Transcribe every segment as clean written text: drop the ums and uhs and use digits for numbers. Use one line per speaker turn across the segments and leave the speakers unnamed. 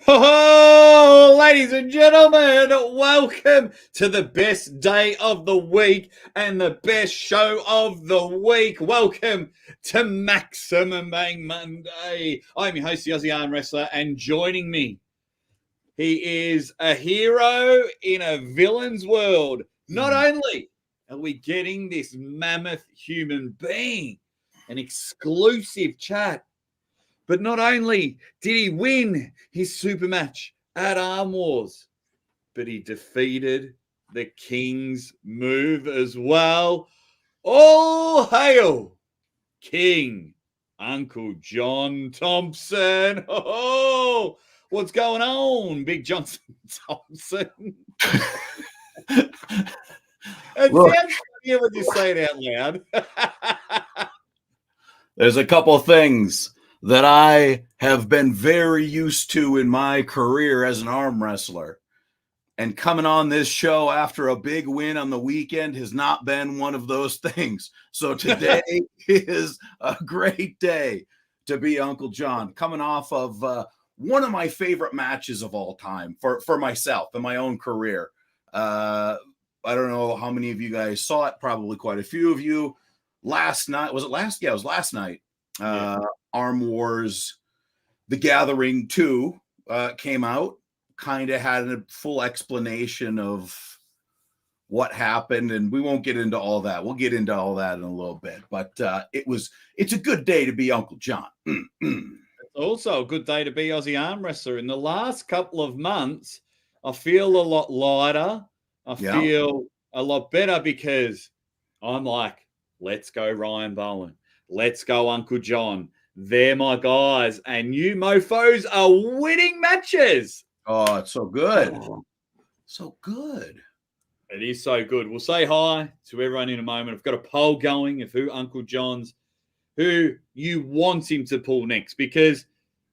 Oh, ladies and gentlemen, welcome to the best day of the week and the best show of the week. Welcome to Maximum Bang Monday. I'm your host, the Aussie Arm Wrestler, and joining me, he is a hero in a villain's world. Not only are we getting this mammoth human being, an exclusive chat, but not only did he win his super match at Armwars, but he defeated the King's move as well. All hail King Uncle John Thompson. Oh, what's going on, Big Johnson Thompson? It sounds funny when you say it out loud.
There's a couple of things that I have been very used to in my career as an arm wrestler. And coming on this show after a big win on the weekend has not been one of those things. So today is a great day to be Uncle John, coming off of one of my favorite matches of all time for myself in my own career. I don't know how many of you guys saw it, probably quite a few of you. Last night, was it last? Yeah, it was last night. Armwars, The Gathering 2 came out, kind of had a full explanation of what happened, and we won't get into all that. We'll get into all that in a little bit, but it's a good day to be Uncle John.
It's also a good day to be Aussie Arm Wrestler. In the last couple of months, I feel a lot lighter. I feel a lot better because I'm like, let's go Ryan Bowen. Let's go Uncle John. They're my guys. And you mofos are winning matches.
Oh, it's so good. So good.
It is so good. We'll say hi to everyone in a moment. I've got a poll going of who Uncle John's, who you want him to pull next, because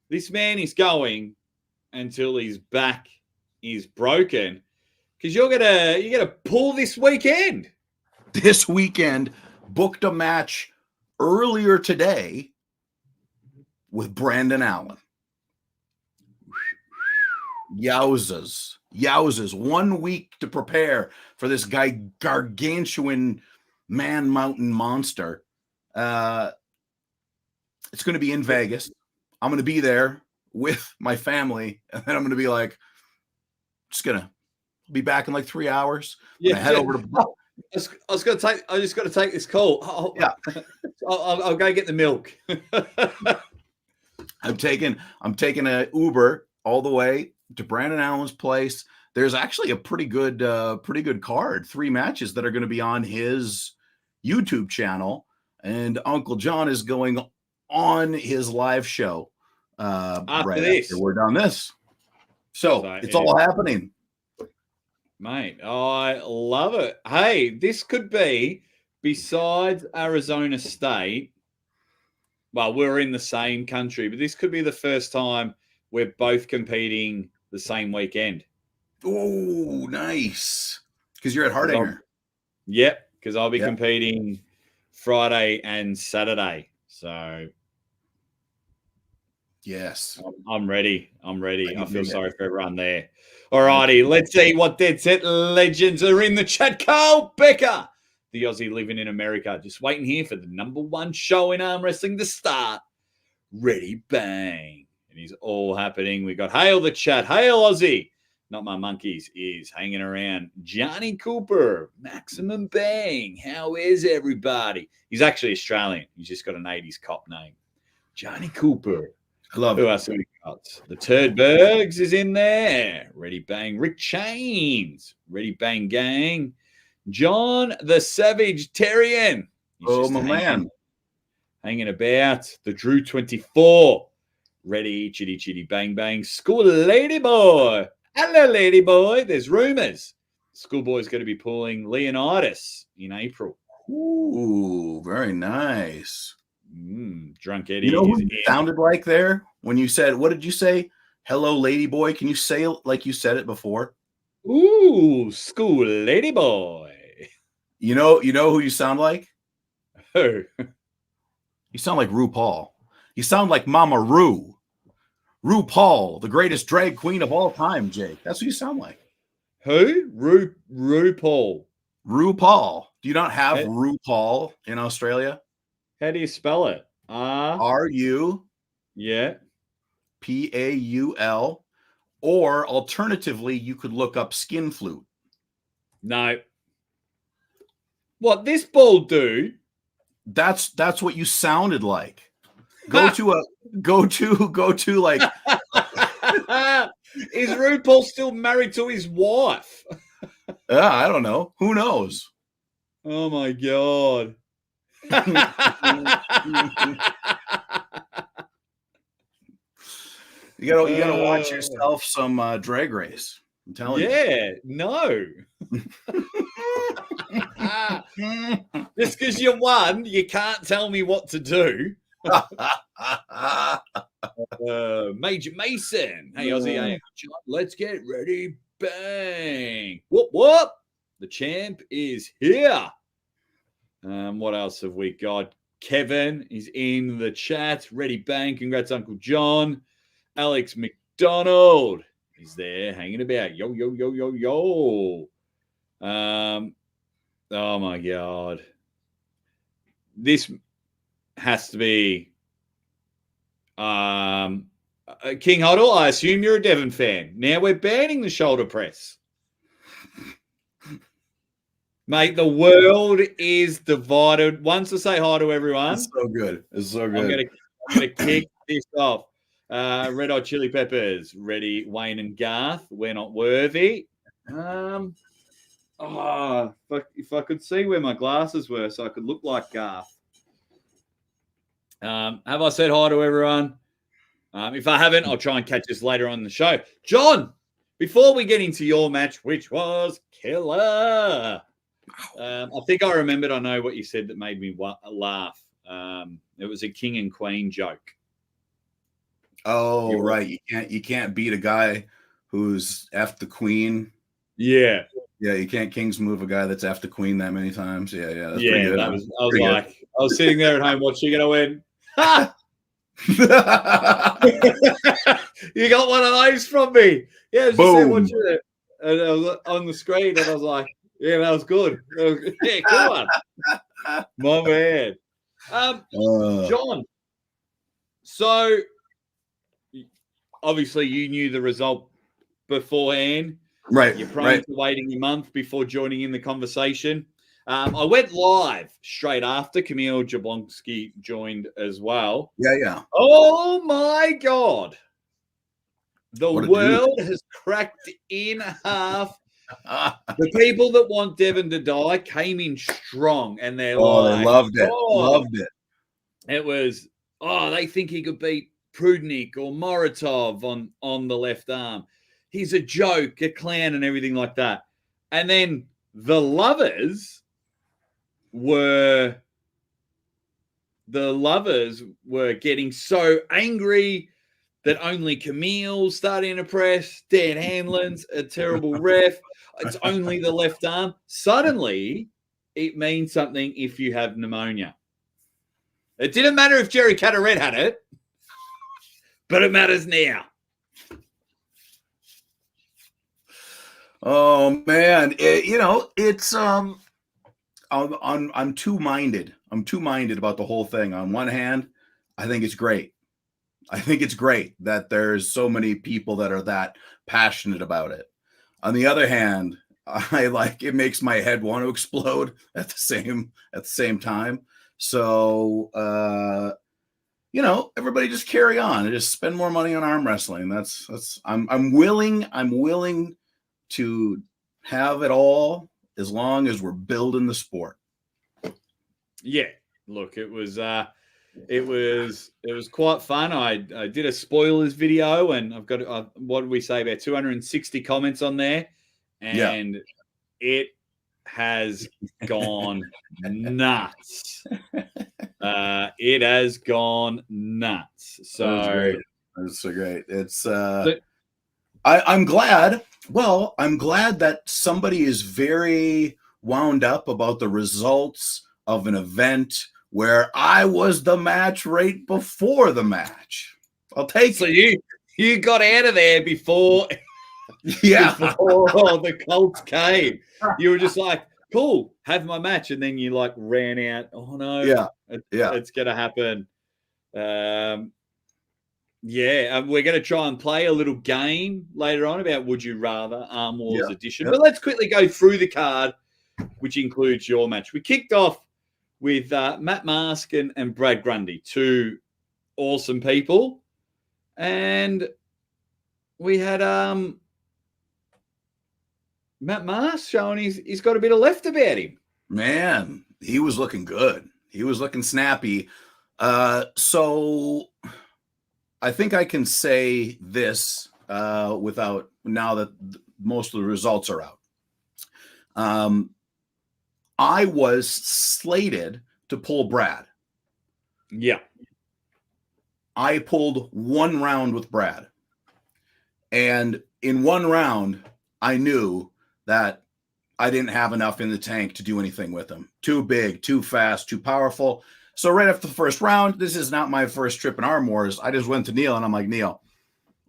this man is going until his back is broken. Because you're gonna pull this weekend.
This weekend, booked a match earlier today with Brandon Allen. Yowzas. 1 week to prepare for this guy, gargantuan man mountain monster. It's going to be in Vegas. I'm going to be there with my family, and then I'm going to be like, just going to be back in like 3 hours.
Yeah,
head over to.
I just got to take this call. I'll go get the milk.
I'm taking a Uber all the way to Brandon Allen's place. There's actually a pretty good card, 3 matches that are going to be on his YouTube channel, and Uncle John is going on his live show right after we're done this. So it's all happening.
Mate, I love it. Hey, this could be, besides Arizona State, well, we're in the same country, but this could be the first time we're both competing the same weekend.
Oh, nice. Because you're at Hardinger.
Yep, because I'll be competing Friday and Saturday. So,
yes.
I'm ready. I feel sorry for everyone there. All righty, let's see what Dead Set Legends are in the chat. Carl Becker, the Aussie living in America, just waiting here for the #1 show in arm wrestling to start. Ready, bang. It is all happening. We got Hail the chat. Hail Aussie. Not My Monkeys is hanging around. Johnny Cooper, Maximum Bang. How is everybody? He's actually Australian. He's just got an 80s cop name. Johnny Cooper.
I love
Who else have we got? The Turdbergs is in there. Ready, bang. Rick Chains. Ready, bang, gang. John the Savage Terrian.
Oh, my man.
Hanging about. The Drew 24. Ready, chitty, chitty, bang, bang. School Lady Boy. Hello, Lady Boy. There's rumors. Schoolboy's going to be pulling Leonidas in April.
Ooh, very nice.
Drunk Eddie.
You know who it sounded like there when you said, what did you say? Hello, Lady Boy. Can you say it like you said it before?
Ooh, School Lady Boy.
You know who you sound like?
Who?
You sound like RuPaul. You sound like Mama Ru. RuPaul, the greatest drag queen of all time, Jake. That's what you sound like.
Who? RuPaul.
RuPaul. Do you not have
Hey.
RuPaul in Australia?
How do you spell it?
R-U.
Yeah.
P-A-U-L. Or alternatively, you could look up skin flute.
No. What, this bald dude?
That's what you sounded like. Go to like.
Is RuPaul still married to his wife?
I don't know. Who knows?
Oh my god.
You gotta watch yourself some Drag Race. I'm telling you.
Yeah, no. Just because you won, you can't tell me what to do. Major Mason. Hey, Aussie. Hey, John, let's get ready. Bang. Whoop, whoop. The champ is here. What else have we got? Kevin is in the chat. Ready, bang. Congrats, Uncle John. Alex McDonald is there hanging about. Yo, yo, yo, yo, yo. Oh, my God. This has to be King Huddle. I assume you're a Devon fan. Now we're banning the shoulder press. Mate, the world is divided. Once I say hi to everyone.
It's so good. It's so good.
I'm gonna kick this off. Red Hot Chili Peppers. Ready, Wayne and Garth. We're not worthy. If I could see where my glasses were so I could look like Garth. Have I said hi to everyone? If I haven't, I'll try and catch this later on in the show. John, before we get into your match, which was killer, I think I remembered. I know what you said that made me laugh. It was a king and queen joke.
Oh, right. You can't beat a guy who's F the queen.
Yeah.
Yeah, you can't King's move a guy that's F the queen that many times. Yeah. That's
yeah,
good.
I was sitting there at home watching it. I went, ha! You got one of those from me. Yeah, I was just watching it. And I was on the screen and I was like, yeah, that was good. Yeah, cool one. My man. John, so obviously you knew the result beforehand.
Right.
You're prone to waiting a month before joining in the conversation. I went live straight after Kamil Jablonski joined as well.
Yeah.
Oh my God. The world has cracked in half. The people that want Devon to die came in strong and they're like,
they loved it. Loved it.
It was, they think he could beat Prudnik or Moritov on the left arm. He's a joke, a clown, and everything like that. And then the lovers were getting so angry that only Camille starting to press. Dan Hanlon's a terrible ref. It's only the left arm. Suddenly, it means something if you have pneumonia. It didn't matter if Jerry Cataret had it, but it matters now.
Oh man, it's I'm two-minded. I'm two-minded about the whole thing. On one hand, I think it's great. I think it's great that there's so many people that are that passionate about it. On the other hand, it makes my head want to explode at the same time. So everybody just carry on and just spend more money on arm wrestling. I'm willing to have it all as long as we're building the sport.
Yeah, look, it was quite fun. I did a spoilers video, and I've got what did we say, about 260 comments on there, and it has gone nuts. It has gone nuts. So
that's so great. It's I'm glad. Well, I'm glad that somebody is very wound up about the results of an event where I was the match right before the match. I'll take it.
You got out of there before the Colts came. You were just like, cool, have my match. And then you like ran out. Oh no, it's going to happen. We're going to try and play a little game later on about Would You Rather, Armwars edition. But let's quickly go through the card, which includes your match. We kicked off with Matt Mask and Brad Grundy, two awesome people. And we had Matt Mask showing he's got a bit of left about him.
Man, he was looking good. He was looking snappy. So I think I can say this without, now that most of the results are out. I was slated to pull Brad.
Yeah.
I pulled one round with Brad. And in one round, I knew that I didn't have enough in the tank to do anything with him. Too big, too fast, too powerful. So right after the first round, this is not my first trip in Armwars. I just went to Neil and I'm like, Neil,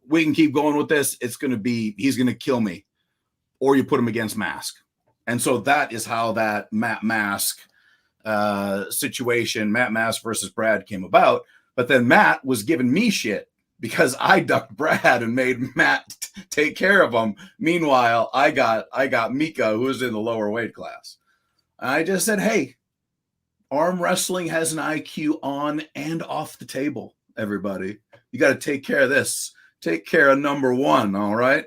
we can keep going with this. He's going to kill me. Or you put him against Mask. And so that is how that Matt Mask situation, Matt Mask versus Brad, came about. But then Matt was giving me shit because I ducked Brad and made Matt take care of him. Meanwhile, I got Mika, who was in the lower weight class. I just said, hey, arm wrestling has an IQ on and off the table, everybody. You got to take care of this. Take care of number one, all right?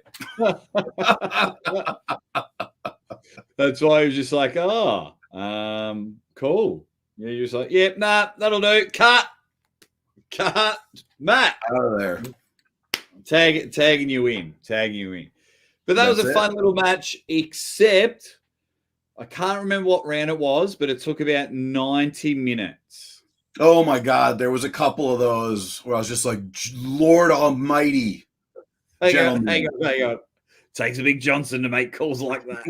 That's why he was just like, cool. Yeah, you're just like, yep, nah, that'll do. Cut, Matt.
Out of there.
Tagging you in. But that was a fun little match, except I can't remember what round it was, but it took about 90 minutes.
Oh, my God. There was a couple of those where I was just like, Lord Almighty.
Hang on. Takes a big Johnson to make calls like that.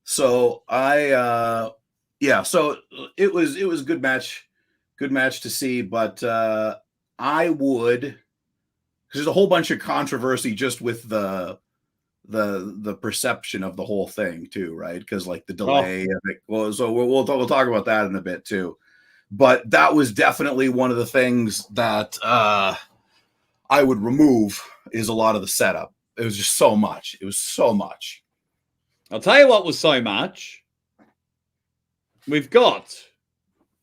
So it was a good match to see, but I would, because there's a whole bunch of controversy just with the perception of the whole thing too, right? Because like the delay. So we'll talk about that in a bit too. But that was definitely one of the things that I would remove, is a lot of the setup. It was just so much. It was so much.
I'll tell you what was so much. We've got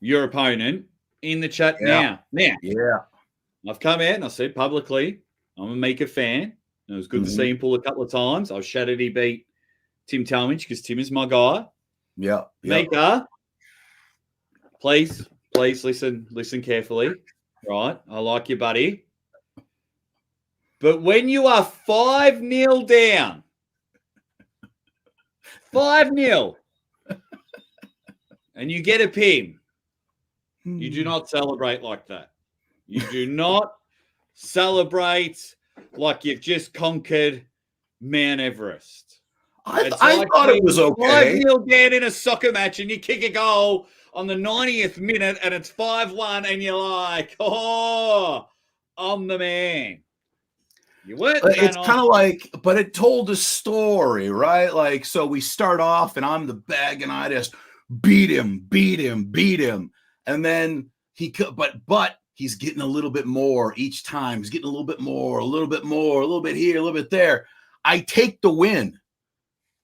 your opponent in the chat now. Now, I've come out and I said publicly, I'm a Mika fan. It was good to see him pull a couple of times. I was shattered he beat Tim Talmadge because Tim is my guy.
Yeah.
Mika, please listen carefully. Right? I like you, buddy. But when you are 5-0 down, 5-0, and you get a pin, you do not celebrate like that. You do not celebrate like you've just conquered Mount Everest.
I thought it was okay.
5-0 down in a soccer match and you kick a goal on the 90th minute and it's 5-1 and you're like, oh, I'm the man. You weren't.
It's kind of like, but it told a story, right? Like, so we start off and I'm the bag and I just beat him. And then but he's getting a little bit more each time. He's getting a little bit more, a little bit here, a little bit there. I take the win,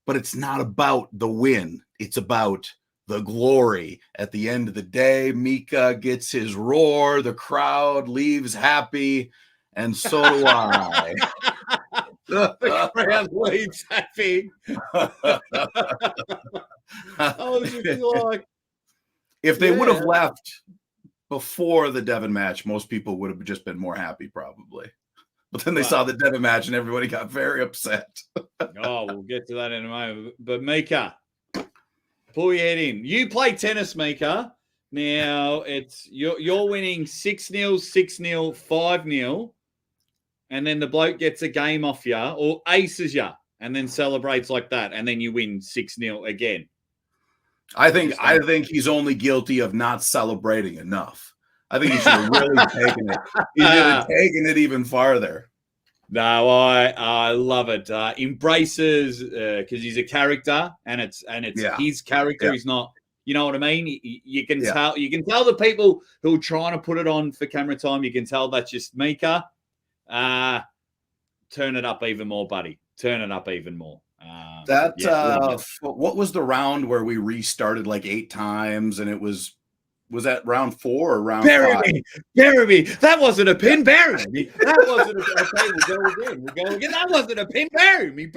but it's not about the win. It's about the glory. At the end of the day, Mika gets his roar. The crowd leaves happy. And so do I.
The crowd leaves happy. I was just like,
if they would have left before the Devon match, most people would have just been more happy, probably. But then they saw the Devon match and everybody got very upset.
We'll get to that in a moment. But Mika, pull your head in. You play tennis, Mika. Now it's you're winning 6-0, 6-0, 5-0. And then the bloke gets a game off you or aces you and then celebrates like that. And then you win 6-0 again.
I think he's only guilty of not celebrating enough. I think he should have really taken it. He should have taken it even farther.
No, I love it. Embraces because he's a character, and it's his character. He's not. You know what I mean? You can tell. You can tell the people who are trying to put it on for camera time. You can tell that's just Mika. Turn it up even more, buddy. Turn it up even more.
What was the round where we restarted like 8 times, and it was that round 4 or round 5?
Bury me. That wasn't a pin. Bury me. That wasn't a pin. Okay, we'll go again. That wasn't a pin. Bury me.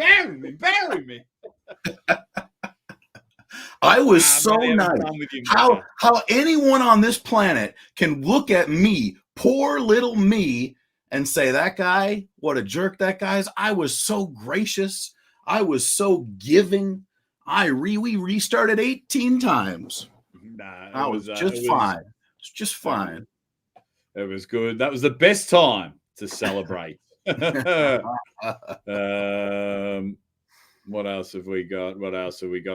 I was so nice. How anyone on this planet can look at me, poor little me, and say, that guy, what a jerk that guy is. I was so gracious. I was so giving. We restarted 18 times.
Nah,
it was fine. It's just fine.
It was good. That was the best time to celebrate. What else have we got?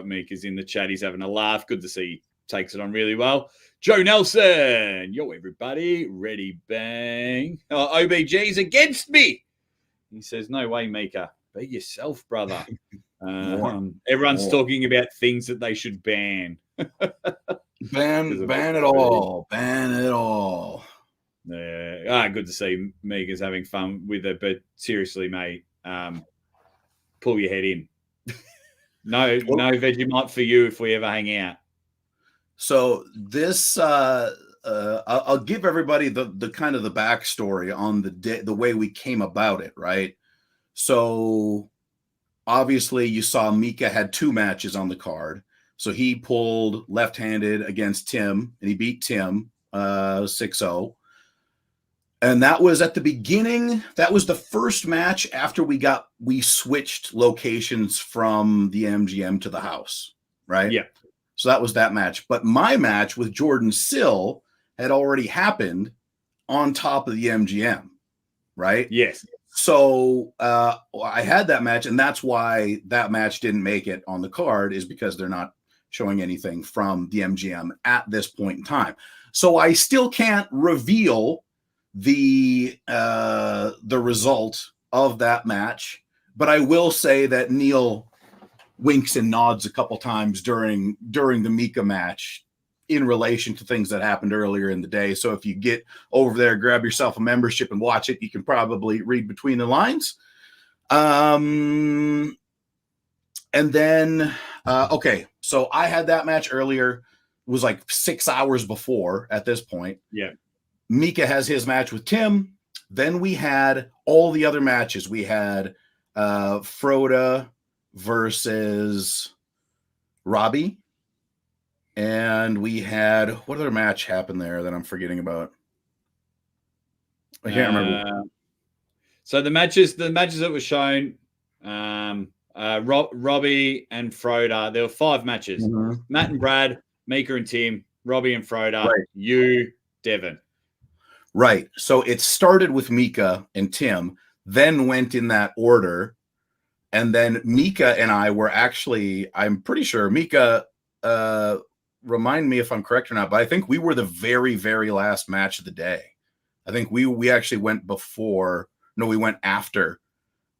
Mika's in the chat. He's having a laugh. Good to see he takes it on really well. Joe Nelson. Yo, everybody. Ready, bang. OBG's against me. He says, no way, Mika. Be yourself, brother. Everyone's talking about things that they should ban.
Ban it all. Ban it all.
Yeah. Good to see Mika's having fun with it. But seriously, mate, pull your head in. No Vegemite for you if we ever hang out.
So this, I'll give everybody the kind of the backstory on the way we came about it, right? So obviously you saw Mika had 2 matches on the card. So he pulled left-handed against Tim, and he beat Tim 6-0. And that was at the beginning. That was the first match after we switched locations from the MGM to the house, right?
Yeah.
So that was that match. But my match with Jordan Sill had already happened on top of the MGM, right?
Yes.
So I had that match, and that's why that match didn't make it on the card, is because they're not showing anything from the MGM at this point in time. So I still can't reveal the result of that match, but I will say that Neil winks and nods a couple times during the Mika match in relation to things that happened earlier in the day. So if you get over there, grab yourself a membership and watch it, you can probably read between the lines. And then, okay, so I had that match earlier. It was like 6 hours before at this point.
Yeah.
Mika has his match with Tim. Then we had all the other matches. We had Froda versus Robbie. And we had, what other match happened there that I'm forgetting about? I can't remember.
So the matches that were shown, Robbie and Froda, there were 5 matches.
Mm-hmm.
Matt and Brad, Mika and Tim, Robbie and Froda,
right.
You, Devon.
Right. So it started with Mika and Tim, then went in that order. And then Mika and I were actually, I'm pretty sure Mika, remind me if I'm correct or not, but I think we were the very, very last match of the day. I think we actually went we went after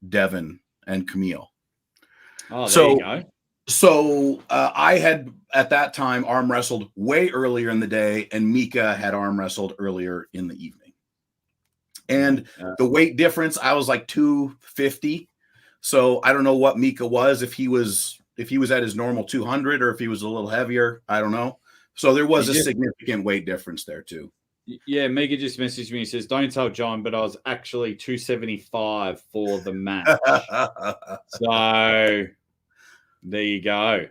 Devon and Camille.
Oh, there you go.
So I had at that time arm wrestled way earlier in the day, and Mika had arm wrestled earlier in the evening. And the weight difference, I was like 250. So I don't know what Mika was, if he was at his normal 200 or if he was a little heavier. I don't know. So there was a significant weight difference there too.
Yeah, Mika just messaged me and says, don't tell John, but I was actually 275 for the match. So there you go.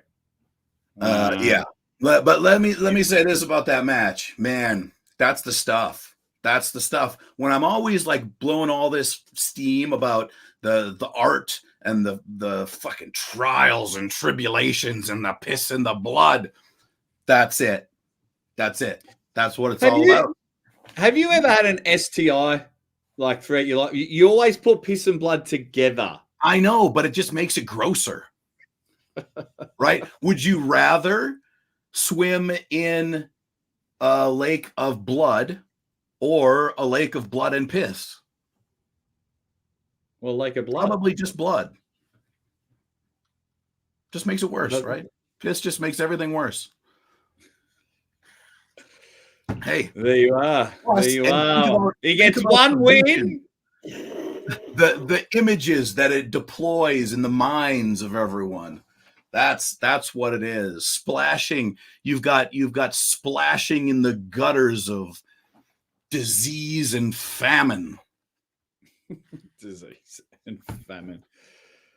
Yeah. But let me say this about that match. Man, that's the stuff. That's the stuff. When I'm always like blowing all this steam about the art and the fucking trials and tribulations and the piss and the blood, that's it. That's it. That's what it's all about.
Have you ever had an STI like throughout your life? You always put piss and blood together.
I know, but it just makes it grosser. Right? Would you rather swim in a lake of blood or a lake of blood and piss?
Well, lake of blood.
Probably just blood. Just makes it worse, right? Piss just makes everything worse. Hey,
there you are.
Plus,
There you
and
are. He
think
gets
about
one
the
win.
vision. The images that it deploys in the minds of everyone. That's what it is. Splashing. You've got splashing in the gutters of disease and famine.
Disease and famine.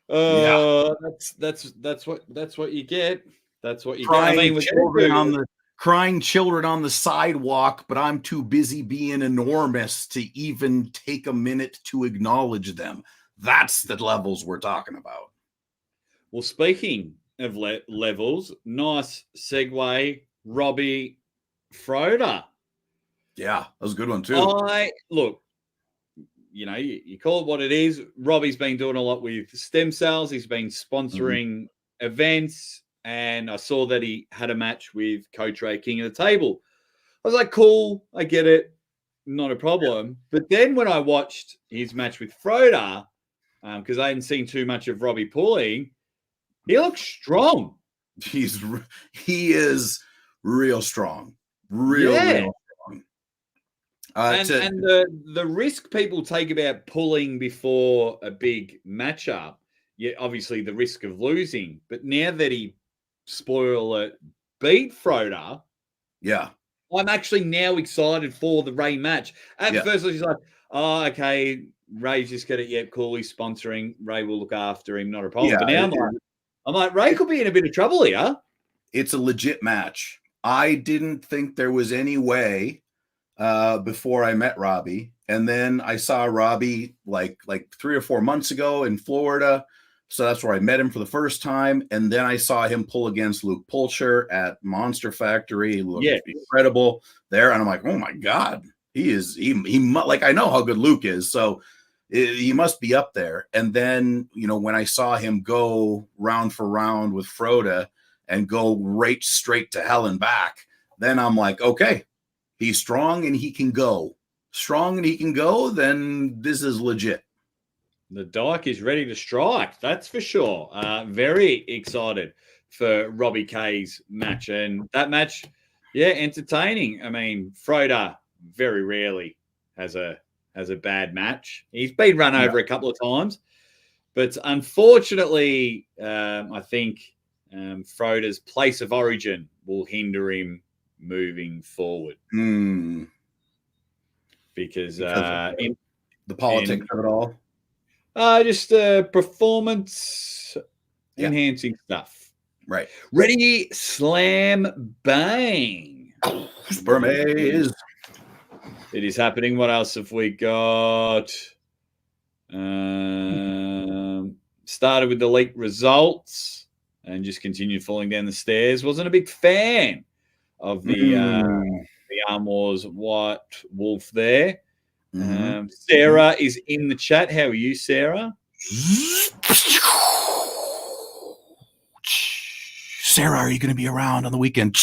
Yeah.
That's what you get. That's what you
Crying
get. I mean,
crying children on the sidewalk, but I'm too busy being enormous to even take a minute to acknowledge them. That's the levels we're talking about.
Well, speaking of levels, nice segue, Robbie Froda.
Yeah, that was a good one too.
Look, you call it what it is. Robbie's been doing a lot with stem cells. He's been sponsoring events. And I saw that he had a match with Coach Ray, King of the Table. I was like, cool, I get it, not a problem. But then when I watched his match with Froda, because I hadn't seen too much of Robbie pulling, he looks strong.
He is real strong, real strong.
And the risk people take about pulling before a big matchup, obviously the risk of losing. But now that he beat Froda.
Yeah.
I'm actually now excited for the Ray match. At first, I was like, oh, okay, Ray's just got it. Yep, cool. He's sponsoring. Ray will look after him. Not a problem.
Yeah,
but now I'm like, Ray could be in a bit of trouble here.
It's a legit match. I didn't think there was any way before I met Robbie. And then I saw Robbie like 3 or 4 months ago in Florida. So that's where I met him for the first time. And then I saw him pull against Luke Pulcher at Monster Factory. He looked incredible there. And I'm like, oh my God, he like, I know how good Luke is. So he must be up there. And then, when I saw him go round for round with Froda and go right straight to hell and back, then I'm like, okay, he's strong and he can go. Then this is legit.
The Dyke is ready to strike, that's for sure. Very excited for Robbie K's match. And that match, entertaining. I mean, Froda very rarely has a bad match. He's been run over a couple of times. But unfortunately, I think Froda's place of origin will hinder him moving forward. Because in
the politics of it all.
Just performance enhancing stuff.
Right.
Ready, slam, bang.
Spermies.
It is happening. What else have we got? Started with the leaked results and just continued falling down the stairs. Wasn't a big fan of the Armwars White Wolf there. Sarah is in the chat. How are you, Sarah?
Sarah, are you going to be around on the weekend?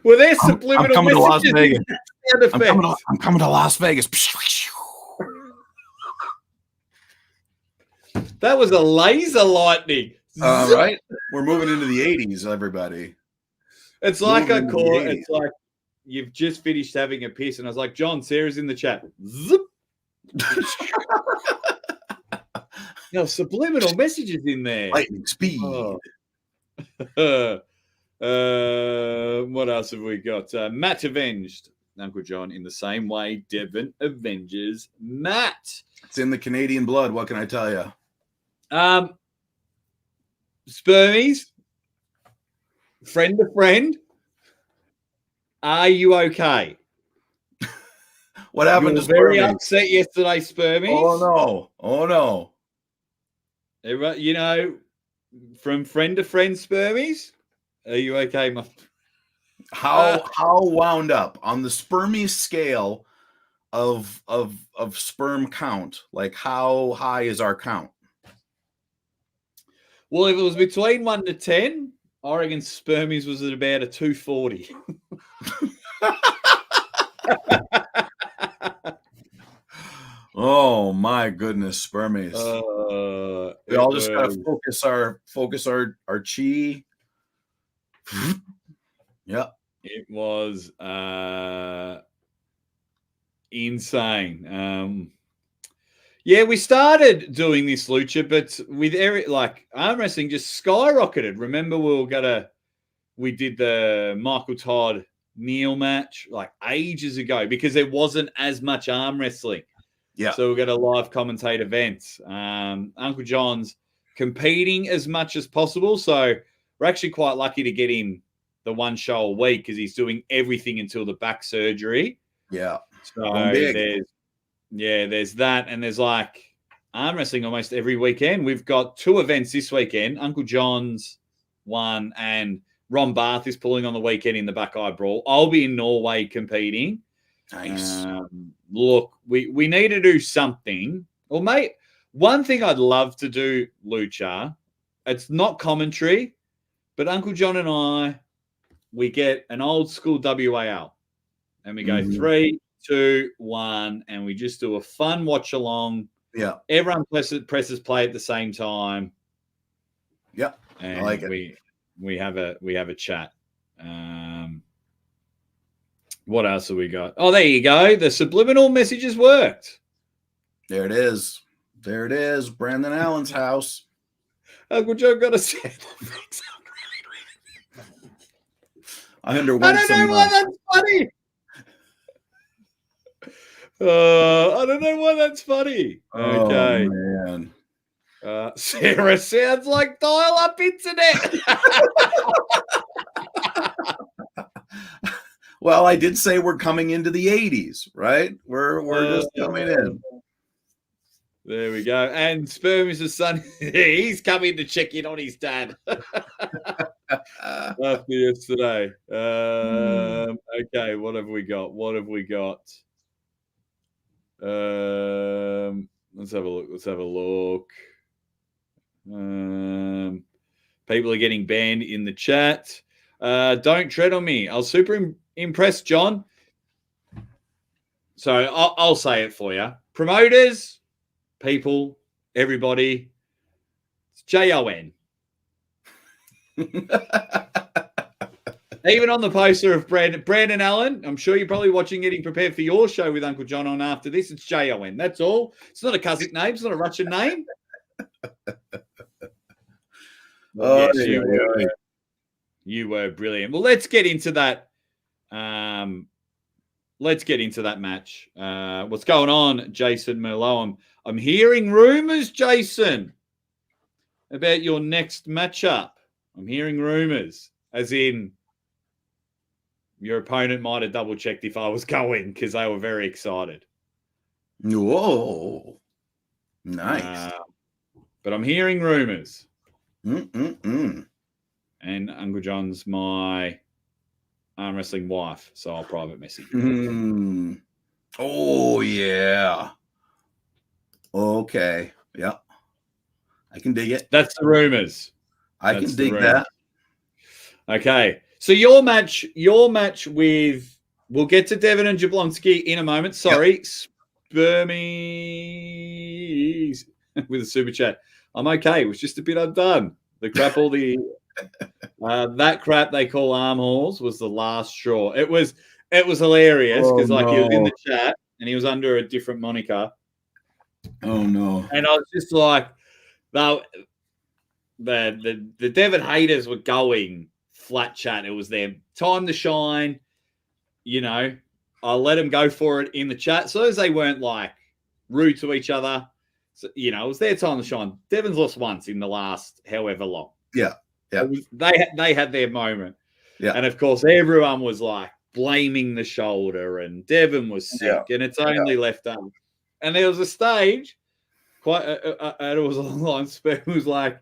Well, there's subliminal
I'm coming to Las Vegas.
I'm
coming to Las Vegas.
That was a laser lightning.
Right? We're moving into the 80s, everybody.
It's like I call it. It's like you've just finished having a piss, and I was like, John, Sarah's in the chat. Zip. Subliminal messages in there.
Lightning speed.
What else have we got? Matt avenged Uncle John in the same way Devon avenges Matt.
It's in the Canadian blood. What can I tell you?
Spermies, friend to friend. Are you okay?
What happened
you
to
very
Spermies?
Upset yesterday, Spermies.
Oh no.
From friend to friend, Spermies. Are you okay, my?
How wound up on the Spermies scale of sperm count? Like, how high is our count?
Well, if it was between 1 to 10, I reckon Spermies was at about a 240.
Oh my goodness, Spermies. We all just gotta focus our chi. Yeah.
It was insane. Yeah, we started doing this, Lucha, but with Eric, like arm wrestling just skyrocketed. Remember, we did the Michael Todd Neil match like ages ago because there wasn't as much arm wrestling.
Yeah.
So we're going to live commentate events. Uncle John's competing as much as possible. So we're actually quite lucky to get him the one show a week because he's doing everything until the back surgery.
Yeah.
So there's that. And there's like arm wrestling almost every weekend. We've got 2 events this weekend. Uncle John's one and Ron Barth is pulling on the weekend in the Back Eye Brawl. I'll be in Norway competing.
Nice.
Look, we need to do something. Well, mate, one thing I'd love to do, Lucha, it's not commentary, but Uncle John and I, we get an old school WAL and we go 3, 2, 1, and we just do a fun watch along.
Yeah.
Everyone presses play at the same time.
Yeah.
And
I like it.
We have a chat. What else have we got? Oh, there you go. The subliminal messages worked.
There it is. There it is. Brandon Allen's house.
Uncle Joe got a set.
I don't
know why that's funny. I don't know why that's funny. Okay.
Oh, man.
Sarah sounds like dial-up internet.
Well, I did say we're coming into the 80s, right? We're just coming in.
There we go. And Spermies' son, he's coming to check in on his dad. After yesterday. Okay, what have we got? Let's have a look. People are getting banned in the chat. Don't tread on me. I was super impressed, John. So I'll say it for you. Promoters, people, everybody. It's JON. Even on the poster of Brandon Allen, I'm sure you're probably watching Getting Prepared for Your Show with Uncle John on after this. It's JON. That's all. It's not a Kazakh name. It's not a Russian name.
Oh,
yes, you were brilliant. Well, let's get into that. Let's get into that match. What's going on, Jason Merlot? I'm hearing rumors, Jason, about your next matchup. I'm hearing rumors, as in your opponent might have double-checked if I was going because they were very excited.
Whoa. Nice.
But I'm hearing rumors.
And
Uncle John's my arm wrestling wife, so I'll private message.
Oh, yeah. Okay. Yeah. I can dig it.
That's the rumors.
I can dig that.
Okay. So your match with, we'll get to Devon and Jablonski in a moment. Sorry. Spermies with a super chat. I'm okay. It was just a bit undone. The crap, that crap they call Armwars was the last straw. It was hilarious because he was in the chat and he was under a different moniker.
Oh no!
And I was just like, the Devon haters were going flat chat. It was their time to shine. You know, I let them go for it in the chat, so as they weren't like rude to each other. So, you know, it was their time to shine. Devon's lost once in the last however long.
Yeah.
They had their moment.
Yeah.
And of course, everyone was like blaming the shoulder, and Devon was sick, and it's only left arm. And there was a stage, and it was along the lines. It was like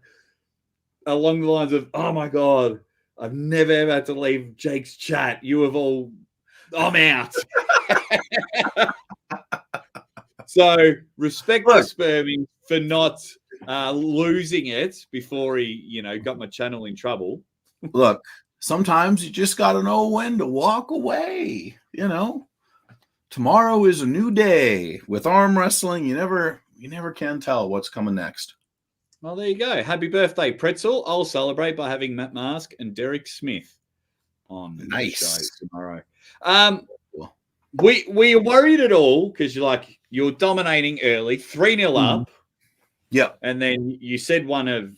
along the lines of, "Oh my god, I've never ever had to leave Jake's chat. You have all, I'm out." So respect the Spermies for not losing it before he, got my channel in trouble.
Look, sometimes you just got to know when to walk away. Tomorrow is a new day with arm wrestling. You never can tell what's coming next.
Well, there you go. Happy birthday, Pretzel. I'll celebrate by having Matt Mask and Derek Smith on the show tomorrow. We worried at all because you're dominating early, 3-0 up.
Yeah.
And then you said one of,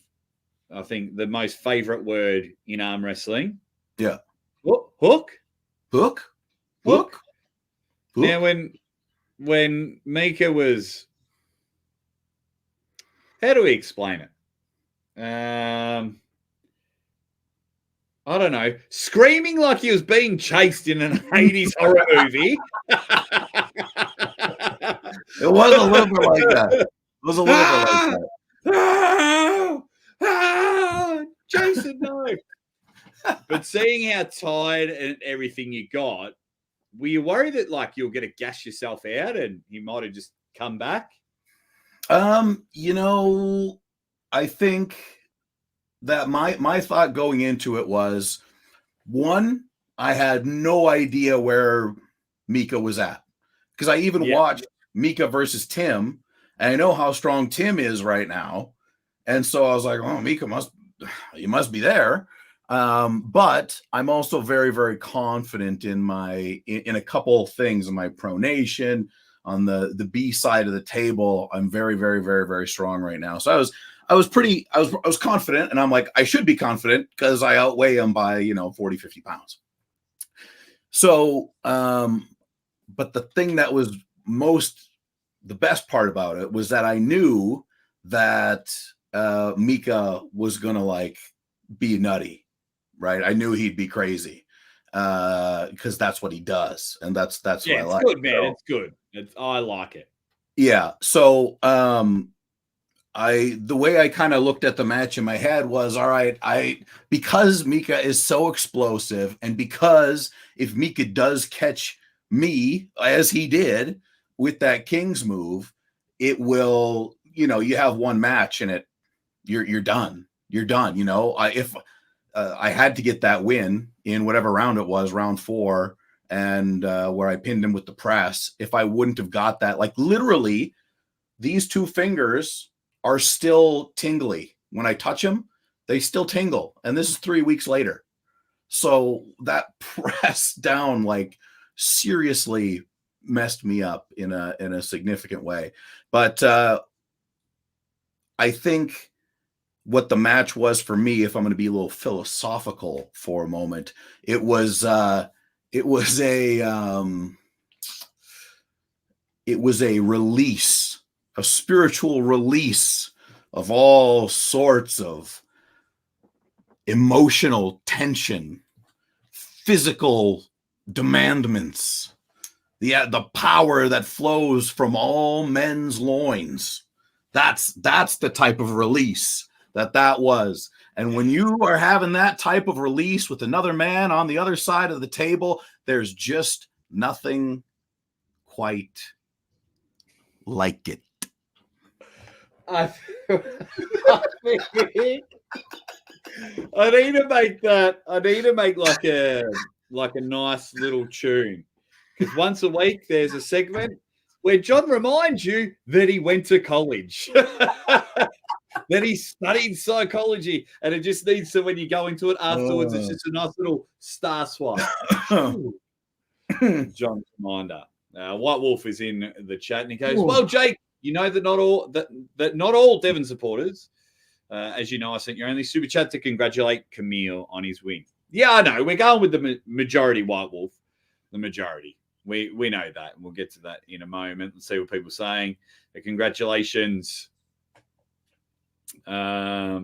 I think, the most favorite word in arm wrestling.
Yeah.
Hook.
Now,
when Mika was, how do we explain it? I don't know, screaming like he was being chased in an 80s horror movie.
It was a little bit like that.
Jason, no. But seeing how tired and everything you got, were you worried that you'll get to gash yourself out and he might have just come back?
I think that my thought going into it was, one, I had no idea where Mika was at, because I even watched Mika versus Tim, and I know how strong Tim is right now, and so I was like, oh, Mika must be there. But I'm also very, very confident in a couple things, in my pronation, on the B side of the table. I'm very, very, very, very strong right now. So I was confident, and I'm like, I should be confident because I outweigh him by 40, 50 pounds. So, but the thing that was the best part about it was that I knew that Mika was gonna be nutty, right? I knew he'd be crazy because that's what he does, and that's what I like.
It's good, man. It's good. I like it.
Yeah. So the way I kind of looked at the match in my head was, all right, because Mika is so explosive, and because if Mika does catch me, as he did with that King's move, it will, you have one match and you're done. You're done. If I had to get that win in whatever round it was, round 4, and where I pinned him with the press, if I wouldn't have got that, literally these 2 fingers are still tingly. When I touch them, they still tingle. And this is 3 weeks later. So that press down, seriously messed me up in a significant way. But I think what the match was for me, if I'm going to be a little philosophical for a moment, it was a release, a spiritual release of all sorts of emotional tension, physical demandments, the power that flows from all men's loins. That's the type of release that was. And when you are having that type of release with another man on the other side of the table, there's just nothing quite like it.
I need to make that. I need to make like a nice little tune, because once a week there's a segment where John reminds you that he went to college, that he studied psychology, and it just needs to, when you go into it afterwards, it's just a nice little star swipe. John's reminder. White Wolf is in the chat, and he goes, "Well, Jake, you know that not all Devon supporters, as you know, I sent your only super chat to congratulate Camille on his win." Yeah, I know. We're going with the majority, White Wolf. The majority. We know that, and we'll get to that in a moment and see what people are saying. The congratulations are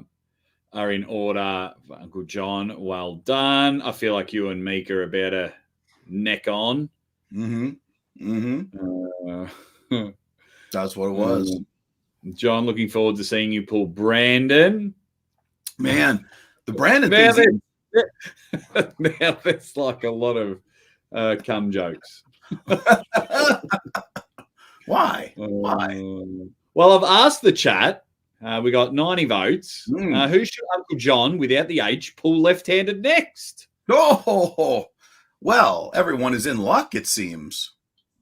in order. Uncle John, well done. I feel like you and Mika are about to neck on.
That's what it was.
John, looking forward to seeing you pull Brandon.
Man, the Brandon
thing. Now there's like a lot of cum jokes.
Why?
Well, I've asked the chat We got 90 votes.
Mm.
Who should Uncle John, without the H, pull left-handed next?
Oh, well, everyone is in luck, it seems.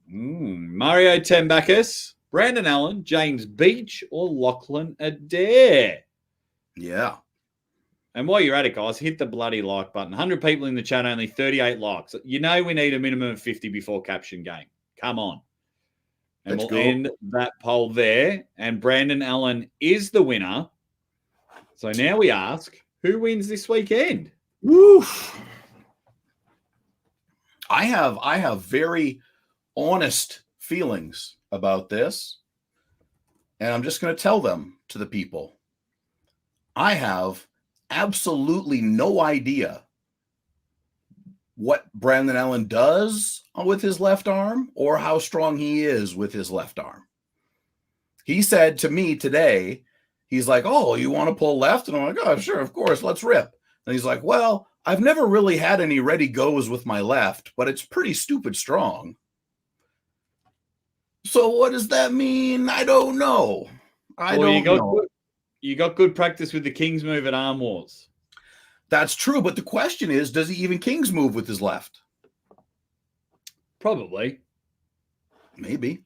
Mario Tambakis, Brandon Allen, James Beach, or Lachlan Adair?
Yeah.
And while you're at it, guys, hit the bloody like button. 100 people in the chat, only 38 likes. You know we need a minimum of 50 before Caption game. Come on. And we'll end that poll there. And Brandon Allen is the winner. So now we ask, who wins this weekend?
Woof. I have very honest feelings about this. And I'm just going to tell them to the people. I have absolutely no idea what Brandon Allen does with his left arm or how strong he is with his left arm. He said to me today, he's like, oh, you want to pull left? And I'm like, oh, sure, of course, let's rip. And he's like, well, I've never really had any ready goes with my left, but it's pretty stupid strong. So what does that mean? I don't know. I don't know.
You got good practice with the King's move at Armwars.
That's true, but the question is, does he even King's move with his left?
Probably.
Maybe.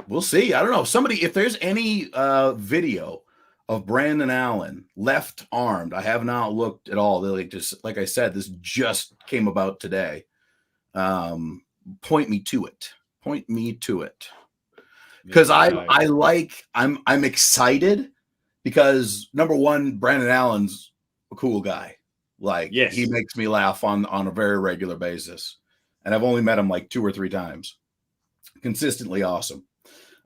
We'll see. I don't know. Somebody, if there's any video of Brandon Allen left-armed, I have not looked at all. Like I said, this just came about today. Point me to it. Point me to it. Because I'm excited because number one, Brandon Allen's a cool guy. Like, yes, he makes me laugh on a very regular basis. And I've only met him like 2 or 3 times. Consistently awesome.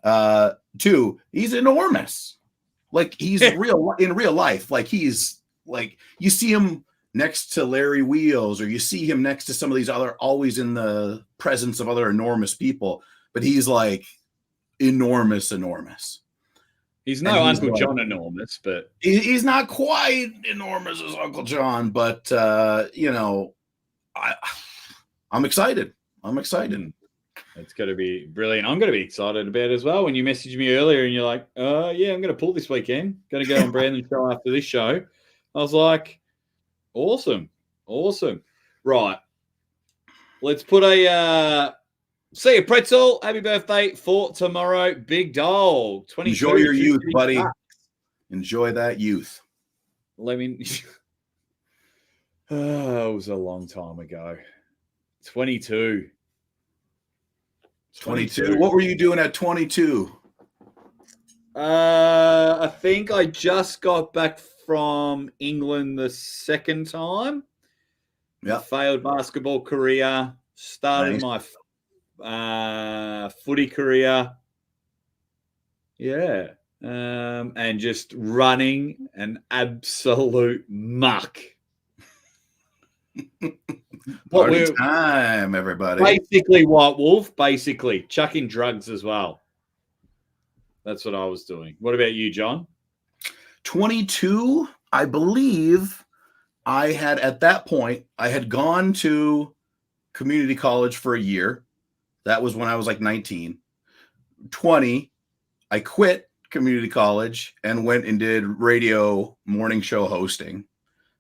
2, he's enormous. Like, he's in real life. Like, he's like, you see him next to Larry Wheels, or you see him next to some of these other, always in the presence of other enormous people. But he's like enormous. He's no Uncle John enormous, but he's not quite enormous as Uncle John. But you know, I'm excited.
It's going to be brilliant. I'm going to be excited about it as well. When you messaged me earlier and you're like, yeah, I'm going to pull this weekend. Going to go on Brandon's show after this show. I was like, awesome. Right. Let's put a see you, Pretzel. Happy birthday for tomorrow, big dog. 22.
Enjoy your youth, buddy. Enjoy that youth.
Let me. It was a long time ago. 22.
22. What were you doing at 22?
I think I just got back from England the second time.
Yeah.
Failed basketball career. Started my footy career. Yeah. And just running an absolute muck.
Party time, everybody.
Basically White Wolf, chucking drugs as well. That's what I was doing. What about you, John?
22, I believe I had, at that point, I had gone to community college for a year. That was when I was like 19. 20, I quit community college and went and did radio morning show hosting.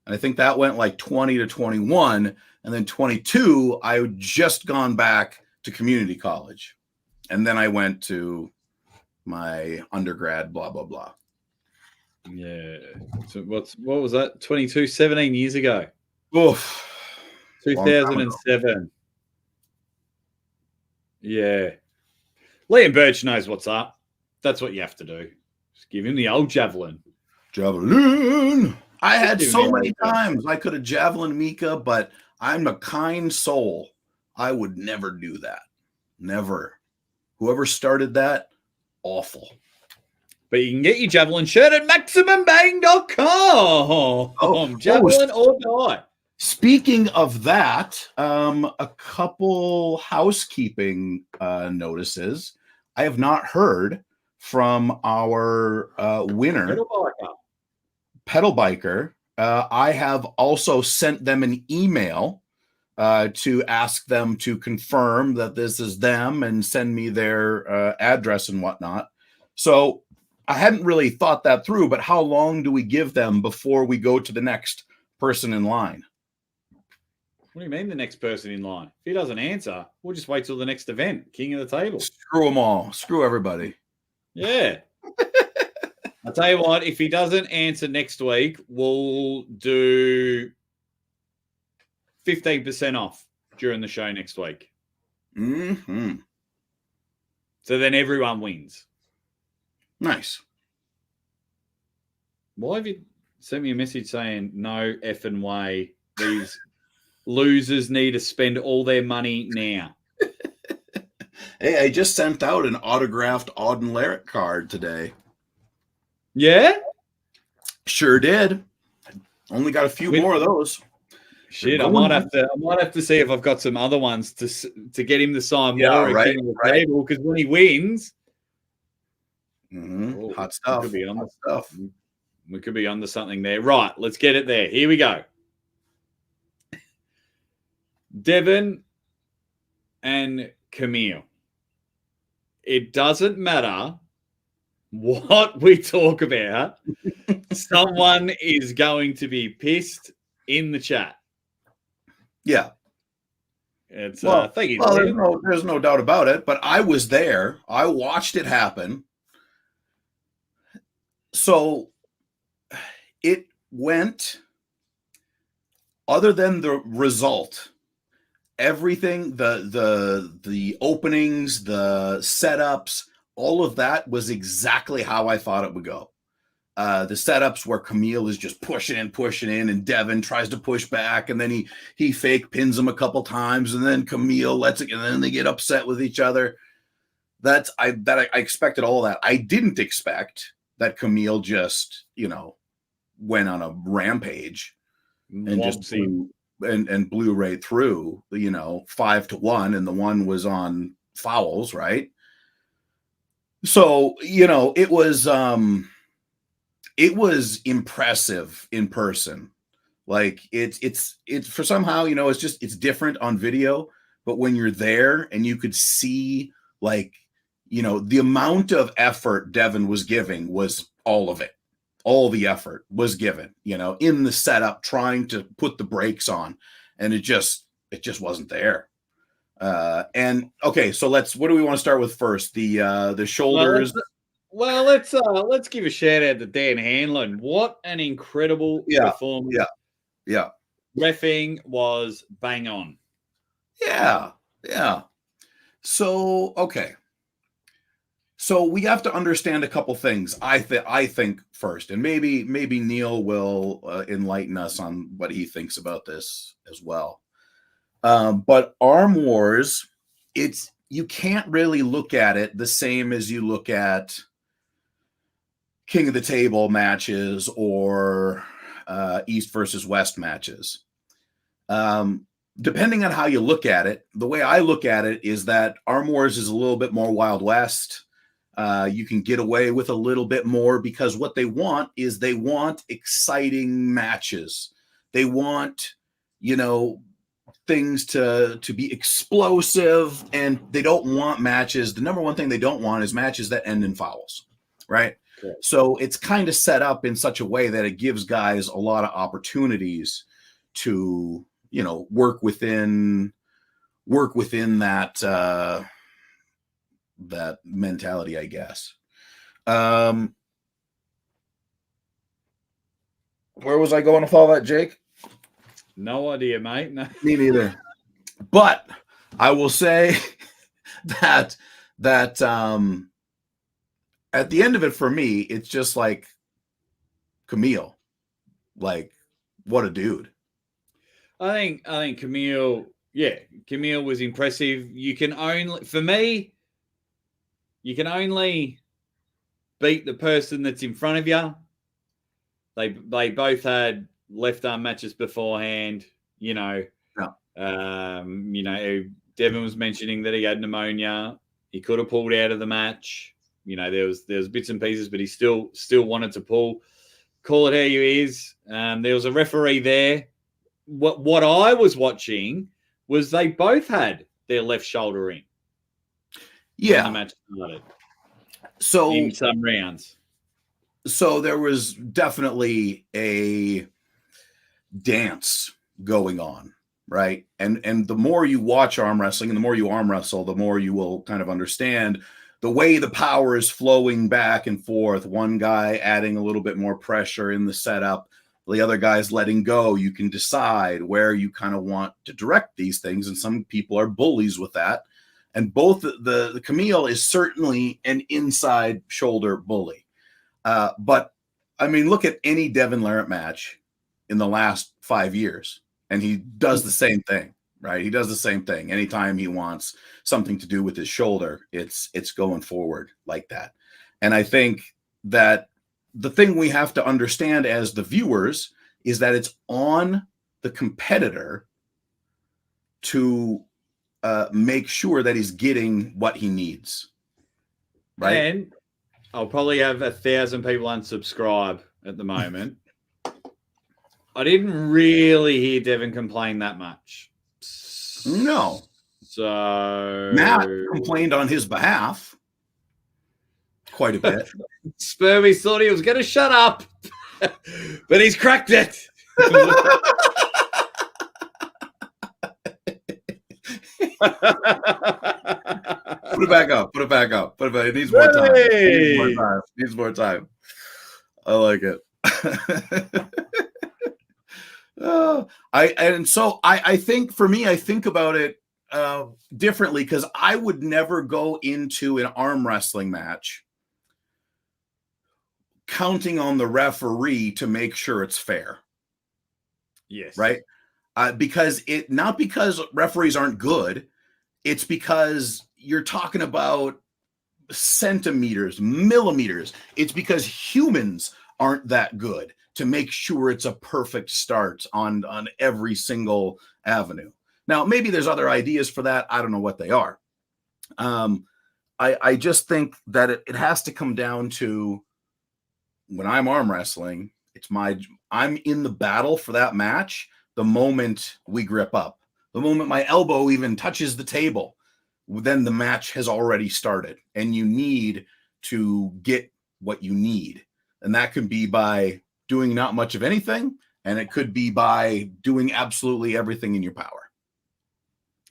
And I think that went like 20 to 21. And then 22, I had just gone back to community college. And then I went to my undergrad, blah, blah, blah.
Yeah. So what was that? 22, 17 years ago.
Oof.
2007. Yeah. Liam Birch knows what's up. That's what you have to do. Just give him the old javelin.
Javelin. I had so many times I could have javelin Mika, but I'm a kind soul. I would never do that. Never. Whoever started that, awful.
But you can get your javelin shirt at MaximumBang.com. Javelin or die.
Speaking of that, a couple housekeeping notices. I have not heard from our winner, Pedal Biker. I have also sent them an email to ask them to confirm that this is them and send me their address and whatnot. So I hadn't really thought that through, but how long do we give them before we go to the next person in line?
What do you mean the next person in line? If he doesn't answer, we'll just wait till the next event. King of the table.
Screw them all. Screw everybody.
Yeah. I'll tell you what, if he doesn't answer next week, we'll do 15% off during the show next week.
Mm-hmm.
So then everyone wins.
Nice.
Why have you sent me a message saying no effing way? These losers need to spend all their money now.
Hey, I just sent out an autographed Devon Larratt card today.
Yeah?
Sure did. Only got a few more of those.
Shit, I might have to see if I've got some other ones to get him to sign more at King of the Table, because when he wins,
hot stuff.
We could be onto something there. Right, let's get it there. Here we go. Devon and Camille. It doesn't matter what we talk about. Someone is going to be pissed in the chat.
Yeah.
It's thank you.
Well, there's no doubt about it, but I was there. I watched it happen. So it went, other than the result, everything, the openings, the setups, all of that was exactly how I thought it would go. The setups where Camille is just pushing in, and Devon tries to push back, and then he fake pins him a couple times, and then Camille lets it, and then they get upset with each other. I expected all that. I didn't expect that Camille just, went on a rampage and just blew right through, 5-1, and the one was on fouls, right? So, it was impressive in person. Like it's for somehow, it's different on video, but when you're there and you could see, the amount of effort Devon was giving was all of it. All the effort was given, in the setup, trying to put the brakes on, and it just wasn't there. And okay, so what do we want to start with first? The shoulders.
Well, let's give a shout out to Dan Hanlon. What an incredible performance.
Yeah.
Reffing was bang on.
Yeah. So, okay. So we have to understand a couple things. I think first, and maybe Neil will enlighten us on what he thinks about this as well. But Armwars, you can't really look at it the same as you look at King of the Table matches or East versus West matches. Depending on how you look at it, the way I look at it is that Armwars is a little bit more Wild West. You can get away with a little bit more because what they want is exciting matches. They want, things to be explosive, and they don't want matches. The number one thing they don't want is matches that end in fouls, right? Okay. So it's kind of set up in such a way that it gives guys a lot of opportunities to, work within that that mentality, I guess. Where was I going with all that, Jake?
No idea, mate. No.
Me neither. But I will say that at the end of it, for me, it's just like Camille. Like, what a dude.
I think Camille was impressive. You can only beat the person that's in front of you. They both had left arm matches beforehand. Devon was mentioning that he had pneumonia. He could have pulled out of the match. There was bits and pieces, but he still wanted to pull. Call it how you is. There was a referee there. What I was watching was they both had their left shoulder in.
Yeah.
When the match started.
So
in some rounds.
So there was definitely a dance going on, right? And the more you watch arm wrestling and the more you arm wrestle, the more you will kind of understand the way the power is flowing back and forth. One guy adding a little bit more pressure in the setup, the other guy's letting go. You can decide where you kind of want to direct these things, and some people are bullies with that. And both the Camille is certainly an inside shoulder bully. But I mean, look at any Devon Larratt match in the last 5 years, and he does the same thing, right? He does the same thing. Anytime he wants something to do with his shoulder, it's going forward like that. And I think that the thing we have to understand as the viewers is that it's on the competitor to make sure that he's getting what he needs, right?
And I'll probably have 1,000 people unsubscribe at the moment. I didn't really hear Devon complain that much.
No.
So
Matt complained on his behalf quite a bit.
Spurby thought he was going to shut up, but he's cracked it.
Put it back up. Put it back up. Put it back. It needs more time. It needs more time. It needs more time. I like it. I think for me, I think about it differently, because I would never go into an arm wrestling match counting on the referee to make sure it's fair.
Yes.
Right. Because not because referees aren't good, it's because you're talking about centimeters, millimeters. It's because humans aren't that good to make sure it's a perfect start on every single avenue. Now, maybe there's other ideas for that. I don't know what they are. I just think that it has to come down to, when I'm arm wrestling, I'm in the battle for that match. The moment we grip up, the moment my elbow even touches the table, then the match has already started, and you need to get what you need. And that could be by doing not much of anything, and it could be by doing absolutely everything in your power.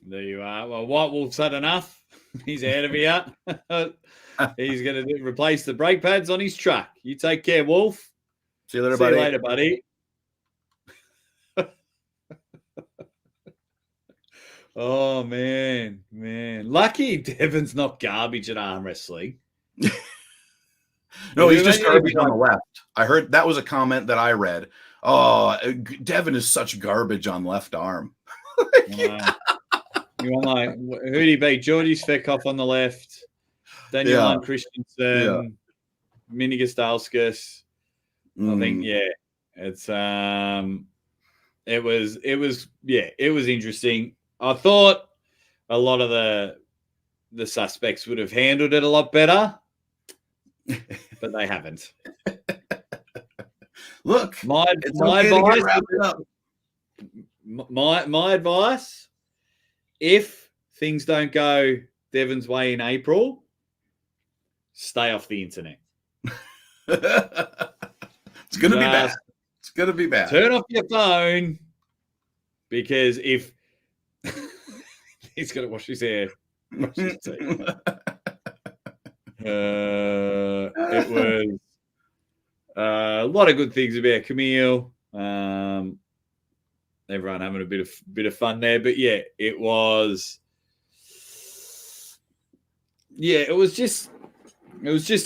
There you are. Well, White Wolf's had enough. He's out of here. He's going to replace the brake pads on his truck. You take care, Wolf.
See you later,
buddy.
See
you later, buddy. Oh, man. Lucky Devon's not garbage at arm wrestling.
No, he's just garbage on the left. I heard that was a comment that I read. Oh, Devon is such garbage on left arm.
You want, like, who did he beat? Georgie Svekov on the left, Daniel Christensen, Mini Gastalskis. I think, it's it was interesting. I thought a lot of the suspects would have handled it a lot better, but they haven't.
Look,
my advice, if things don't go Devon's way in April, stay off the internet.
It's going to be bad. It's going to be bad.
Turn off your phone, because if he's going to wash his hair, wash his teeth. It was a lot of good things about Camille. Everyone having a bit of fun there, but it was just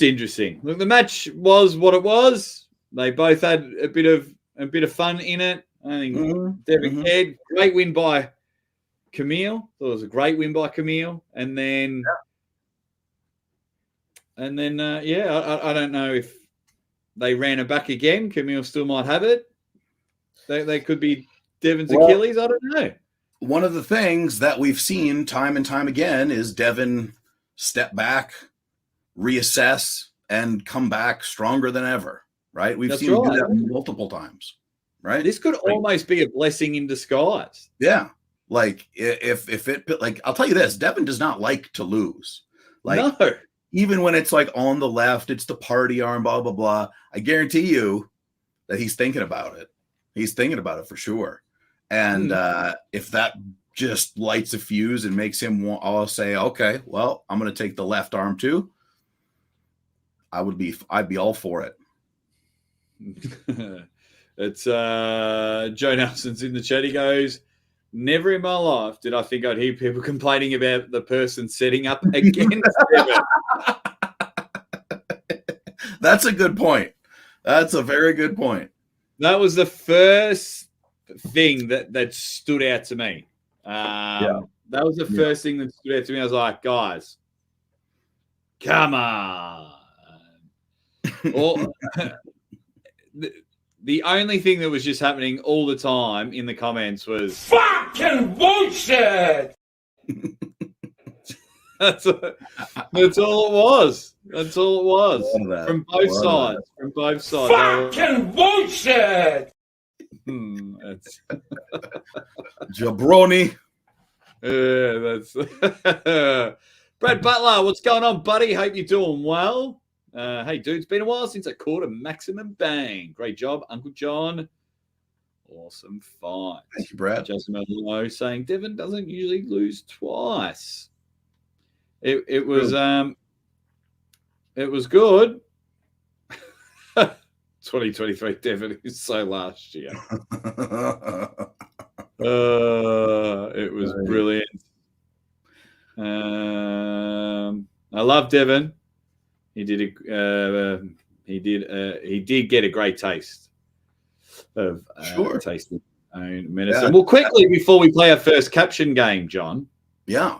interesting. Look, the match was what it was. They both had a bit of fun in it. I think Devon cared. Great win by Camille. Thought it was a great win by Camille, and then I don't know if they ran it back again. Camille still might have it. They could be Devon's Achilles. I don't know.
One of the things that we've seen time and time again is Devon step back, reassess, and come back stronger than ever. Right? We've seen him do that multiple times. Right?
This could almost be a blessing in disguise.
Yeah. Like if it, like, I'll tell you this, Devon does not like to lose. Like,
no.
even when it's like on the left, it's the party arm, blah, blah, blah. I guarantee you that he's thinking about it. He's thinking about it for sure. And if that just lights a fuse and makes him want, I'll say, okay, well, I'm going to take the left arm too. I'd be all for it.
It's Joe Nelson's in the chat. He goes, never in my life did I think I'd hear people complaining about the person setting up against Devon.
That's a good point. That's a very good point.
That was the first thing that stood out to me. That was the first thing that stood out to me. I was like, guys, come on. The only thing that was just happening all the time in the comments was fucking bullshit. That's all it was. That's all it was. From both sides. From both sides. Fucking bullshit. That's
Jabroni.
That's Brad Butler. What's going on, buddy? Hope you're doing well. Hey, dude, it's been a while since I caught a maximum bang. Great job, Uncle John. Awesome fight.
Thank you, Brad.
Jasmine Lowe saying Devon doesn't usually lose twice. It was good. 2023 Devon is so last year. It was brilliant. I love Devon. He did get a great taste of tasting own medicine.
Yeah.
Well, quickly before we play our first caption game, John.
Yeah.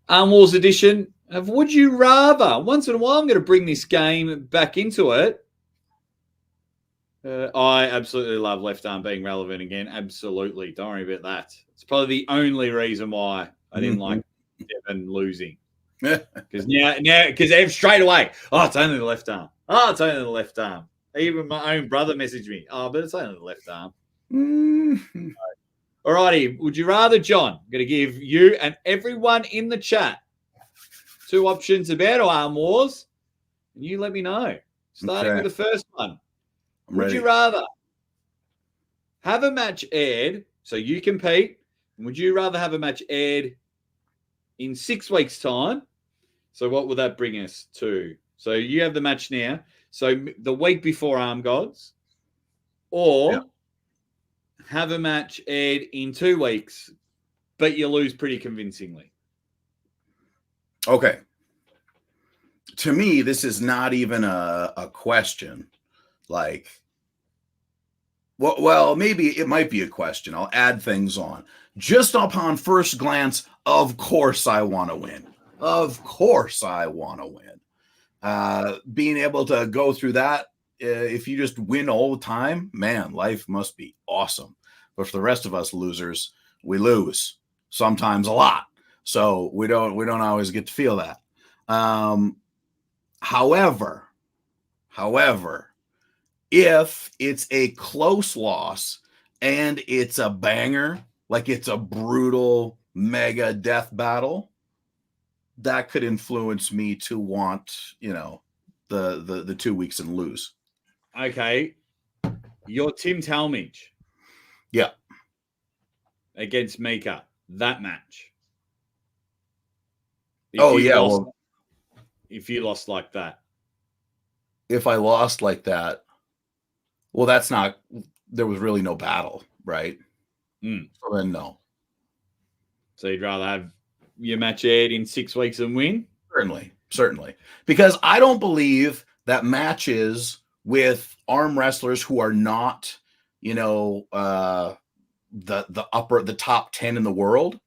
Armwars edition of Would You Rather. Once in a while, I'm going to bring this game back into it. I absolutely love left arm being relevant again. Absolutely. Don't worry about that. It's probably the only reason why I didn't like Devon losing. Because because straight away, it's only the left arm. It's only the left arm. Even my own brother messaged me, but it's only the left arm. All righty. Would you rather, John? I'm going to give you and everyone in the chat 2 options about Arm Wars, and you let me know. Starting with the first one. Would you rather have a match aired, so you compete, and would you rather have a match aired in 6 weeks' time? So what will that bring us to? So you have the match now. So the week before Arm Gods, or have a match aired in 2 weeks, but you lose pretty convincingly.
Okay. To me, this is not even a question. Like, well, maybe it might be a question. I'll add things on. Just upon first glance, of course I want to win. Of course I want to win. Being able to go through that, if you just win all the time, man, life must be awesome. But for the rest of us losers, we lose sometimes a lot. So we don't always get to feel that. However, if it's a close loss and it's a banger, like it's a brutal mega death battle, that could influence me to want, the 2 weeks and lose.
Okay. You're Tim Talmadge.
Yeah.
Against Mika. That match. If you lost like that.
If I lost like that, well, there was really no battle, right? So then no.
So you'd rather have your match aired in 6 weeks and win?
Certainly. Because I don't believe that matches with arm wrestlers who are not, the top 10 in the world,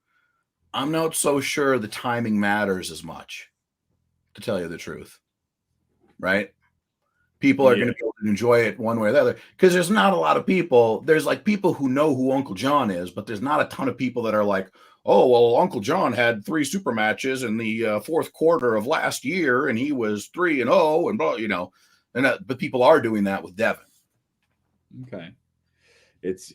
I'm not so sure the timing matters as much, to tell you the truth. Right? People are going to be able to enjoy it one way or the other, because there's not a lot of people. There's like people who know who Uncle John is, but there's not a ton of people that are like, oh, well, Uncle John had 3 super matches in the fourth quarter of last year, and he was 3-0, and blah, but people are doing that with Devon.
Okay. It's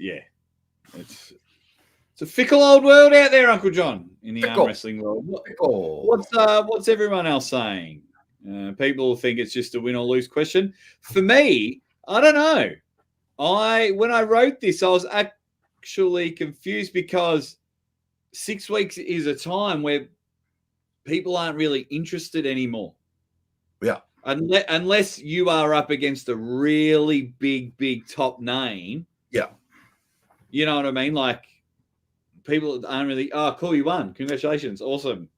a fickle old world out there, Uncle John. in the arm wrestling world. What's everyone else saying? People think it's just a win or lose question. For me, I don't know. When I wrote this, I was actually confused because 6 weeks is a time where people aren't really interested anymore.
Yeah.
Unless you are up against a really big top name.
Yeah.
You know what I mean? Like, people aren't really, oh, cool, you won. Congratulations. Awesome.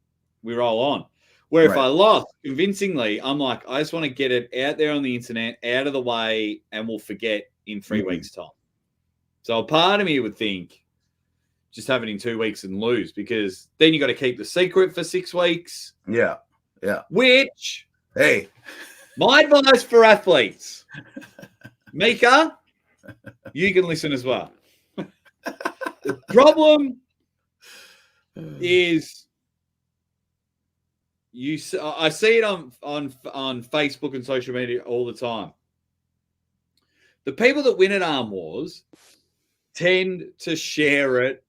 We roll on. Where if I lost convincingly, I'm like, I just want to get it out there on the internet, out of the way, and we'll forget in 3 weeks' time. So a part of me would think just have it in 2 weeks and lose, because then you got to keep the secret for 6 weeks.
Yeah. Yeah.
Which,
hey,
my advice for athletes, Mika, you can listen as well. The problem is I see it on Facebook and social media all the time. The people that win at Armwars tend to share it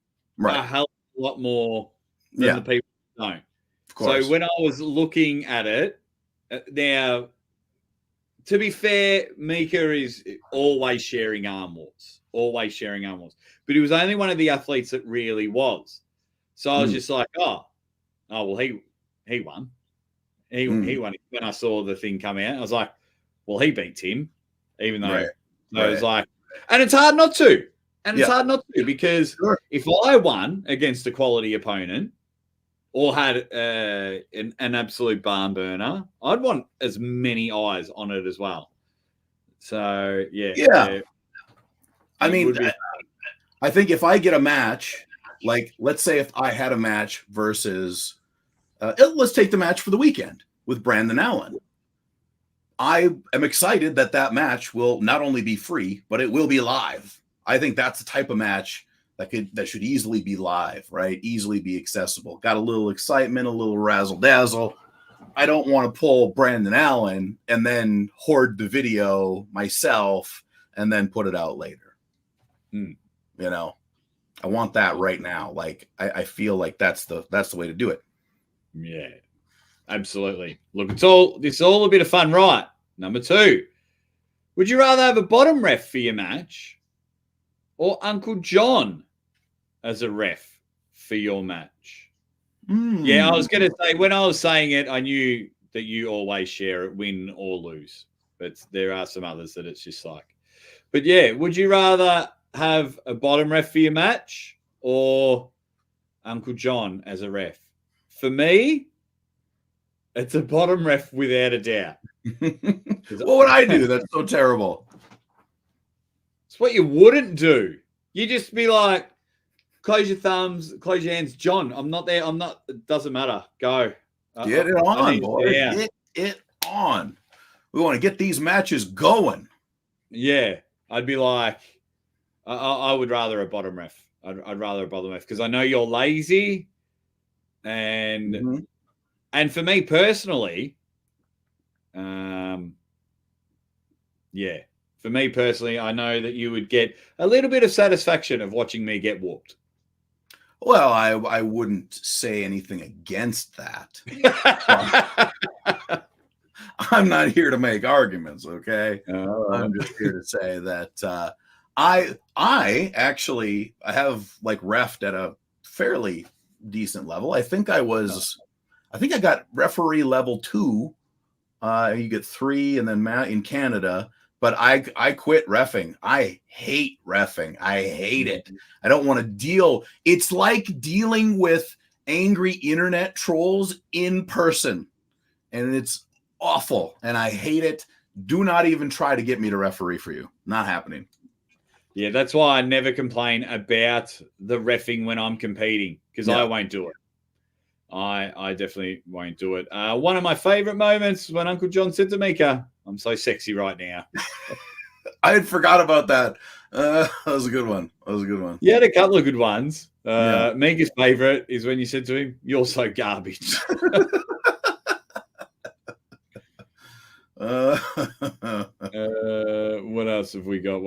a hell of a lot more than the people who don't. Of course. So when I was looking at it, now, to be fair, Mika is always sharing Armwars. But he was only one of the athletes that really was. So I was just like, well, he won. He won. When I saw the thing come out, I was like, well, he beat him, even though I was like, and it's hard not to. It's hard not to, because if I won against a quality opponent or had an absolute barn burner, I'd want as many eyes on it as well. So, yeah.
I mean, I think if I get a match, like, let's say if I had a match versus, let's take the match for the weekend with Brandon Allen. I am excited that match will not only be free, but it will be live. I think that's the type of match that should easily be live, right? Easily be accessible. Got a little excitement, a little razzle dazzle. I don't want to pull Brandon Allen and then hoard the video myself and then put it out later. You know, I want that right now. Like, I feel like that's the way to do it.
Yeah, absolutely. Look, it's all a bit of fun, right? Number 2, would you rather have a bottom ref for your match or Uncle John as a ref for your match? Yeah, I was going to say, when I was saying it, I knew that you always share it, win or lose. But there are some others that it's just like. But yeah, would you rather have a bottom ref for your match or Uncle John as a ref? For me, it's a bottom ref without a doubt.
What would I do? That's so terrible.
It's what you wouldn't do. You just be like, close your thumbs, close your hands. John, I'm not there. It doesn't matter. Go.
Get it on, boy. Get it on. We want to get these matches going.
Yeah. I'd be like, I would rather a bottom ref. I'd rather a bottom ref, because I know you're lazy. And for me personally, for me personally, I know that you would get a little bit of satisfaction of watching me get whooped.
Well, I wouldn't say anything against that. I'm not here to make arguments, okay? I'm just here to say that I actually have like refed at a fairly decent level. I think I got referee level 2. You get 3, and then Matt in Canada. But I quit reffing. I hate reffing. I hate it. I don't want to deal. It's like dealing with angry internet trolls in person, and it's awful. And I hate it. Do not even try to get me to referee for you. Not happening.
Yeah, that's why I never complain about the reffing when I'm competing, because I won't do it. I definitely won't do it. One of my favorite moments when Uncle John said to Mika, "I'm so sexy right now."
I had forgot about that. That was a good one.
You had a couple of good ones. Mika's favorite is when you said to him, "You're so garbage." What else have we got?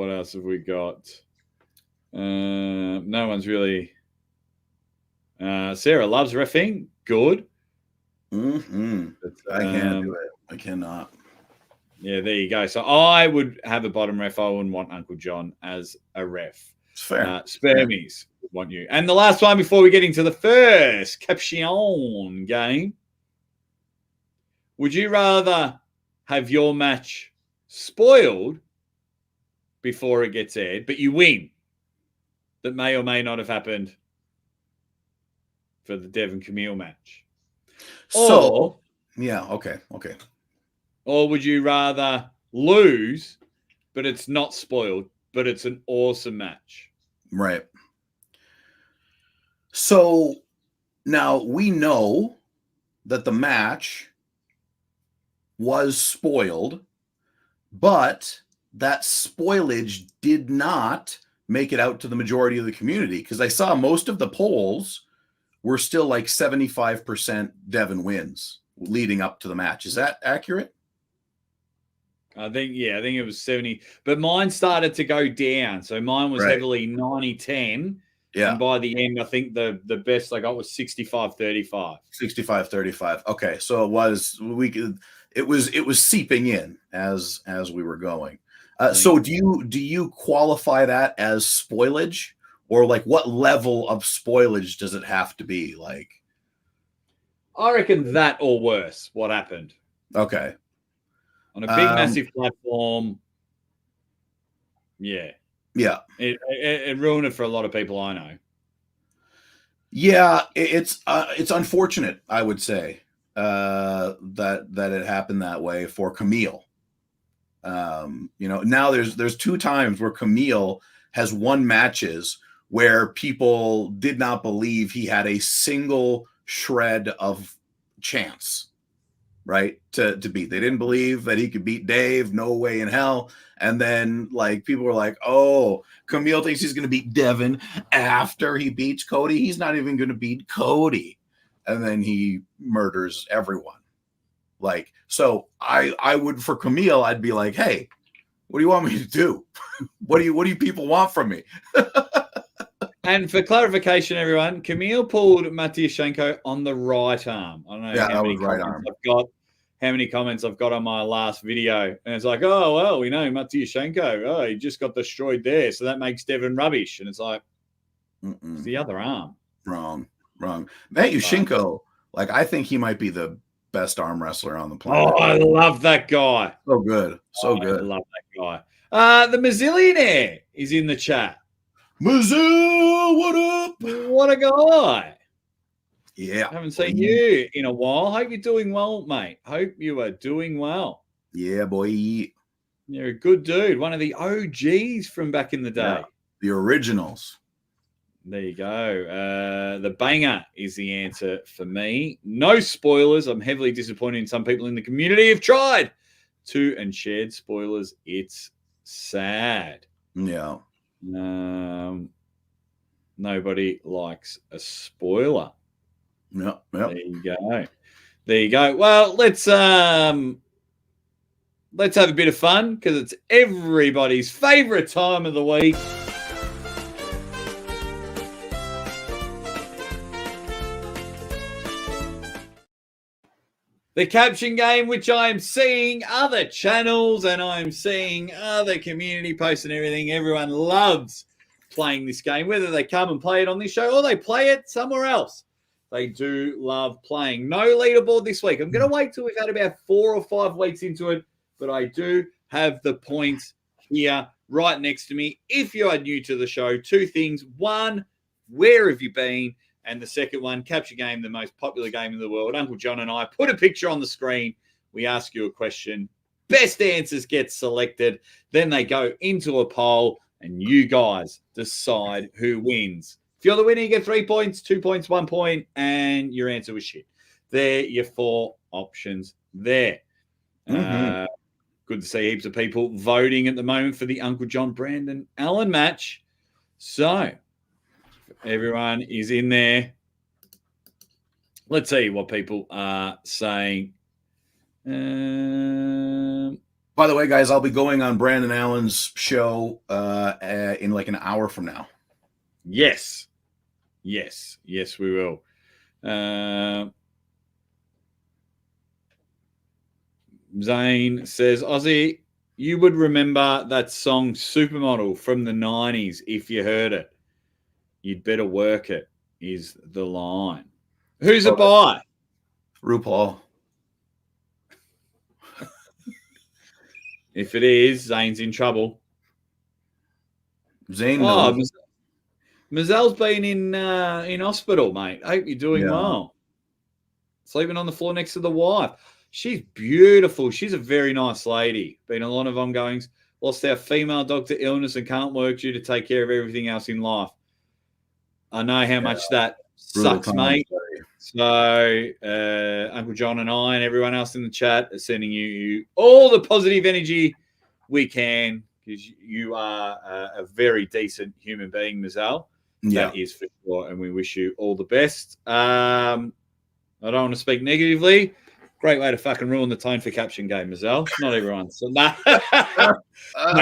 No one's really. Sarah loves reffing. Good.
Mm-hmm. I can't do it. I cannot.
Yeah, there you go. So I would have a bottom ref. I wouldn't want Uncle John as a ref.
It's fair.
Spermies want you. And the last one before we get into the first Caption game. Would you rather have your match spoiled before it gets aired, but you win? That may or may not have happened for the Devon Camille match.
So, yeah, okay.
Or would you rather lose, but it's not spoiled, but it's an awesome match?
Right. So now we know that the match was spoiled, but that spoilage did not make it out to the majority of the community, because I saw most of the polls were still like 75% Devon wins leading up to the match. Is that accurate?
I think it was 70, but mine started to go down. So mine was heavily 90-10.
Yeah.
And by the end, I think the best I got was 65-35.
65-35. Okay. So it was seeping in as we were going. So do you qualify that as spoilage, or like what level of spoilage does it have to be? Like,
I reckon that or worse. What happened?
Okay.
On a big, massive platform. Yeah.
Yeah.
It ruined it for a lot of people I know.
Yeah, it's unfortunate, I would say, that it happened that way for Camille. Now there's two times where Camille has won matches where people did not believe he had a single shred of chance, right, to beat. They didn't believe that he could beat Dave. No way in hell. And then, like, people were like, oh, Camille thinks he's going to beat Devon after he beats Cody. He's not even going to beat Cody. And then he murders everyone. Like, so I would, for Camille, I'd be like, hey, what do you want me to do? What do you people want from me?
And for clarification, everyone, Camille pulled Matyashenko on the right arm. I don't know how many
right arm.
how many comments I've got on my last video. And it's like, oh, well, we know Matyashenko. Oh, he just got destroyed there. So that makes Devon rubbish. And it's like, it's the other arm.
Wrong. Matyashenko, like, I think he might be the best arm wrestler on the planet.
Oh, I love that guy.
So good. Good.
I love that guy. The Mazillionaire is in the chat.
Mizzou, what up?
What a guy.
Yeah.
I haven't seen you in a while. Hope you're doing well, mate. Hope you are doing well.
Yeah, boy.
You're a good dude. One of the OGs from back in the day.
Yeah, the originals.
There you go. The banger is the answer for me. No spoilers. I'm heavily disappointed in some people in the community have tried to and shared spoilers. It's sad.
Yeah.
Nobody likes a spoiler.
Yep.
There you go. Well, let's have a bit of fun because it's everybody's favorite time of the week. The Caption game, which I am seeing other channels and I'm seeing other community posts and everything. Everyone loves playing this game, whether they come and play it on this show or they play it somewhere else. They do love playing. No leaderboard this week. I'm going to wait till we've had about 4 or 5 weeks into it, but I do have the points here right next to me. If you are new to the show, 2 things. 1, where have you been? And the second one, Capture Game, the most popular game in the world. Uncle John and I put a picture on the screen. We ask you a question. Best answers get selected. Then they go into a poll, and you guys decide who wins. If you're the winner, you get 3 points, 2 points, 1 point, and your answer was shit. There, your 4 options there.
Mm-hmm.
Good to see heaps of people voting at the moment for the Uncle John, Brandon Allen match. So everyone is in there. Let's see what people are saying.
By the way, guys, I'll be going on Brandon Allen's show in like an hour from now.
Yes. Yes, we will. Zane says, Ozzy, you would remember that song Supermodel from the 90s if you heard it. You'd better work it, is the line. Who's it by?
RuPaul.
If it is, Zane's in trouble.
Zane knows.
Mazelle's been in hospital, mate. I hope you're doing well. Sleeping on the floor next to the wife. She's beautiful. She's a very nice lady. Been a lot of ongoings. Lost our female dog to illness and can't work due to take care of everything else in life. I know how much that sucks, mate. So Uncle John and I and everyone else in the chat are sending you all the positive energy we can, because you are a very decent human being, Mazelle. That is for sure, and we wish you all the best. I don't want to speak negatively. Great way to fucking ruin the tone for Caption game, Mazelle. Not everyone. So no,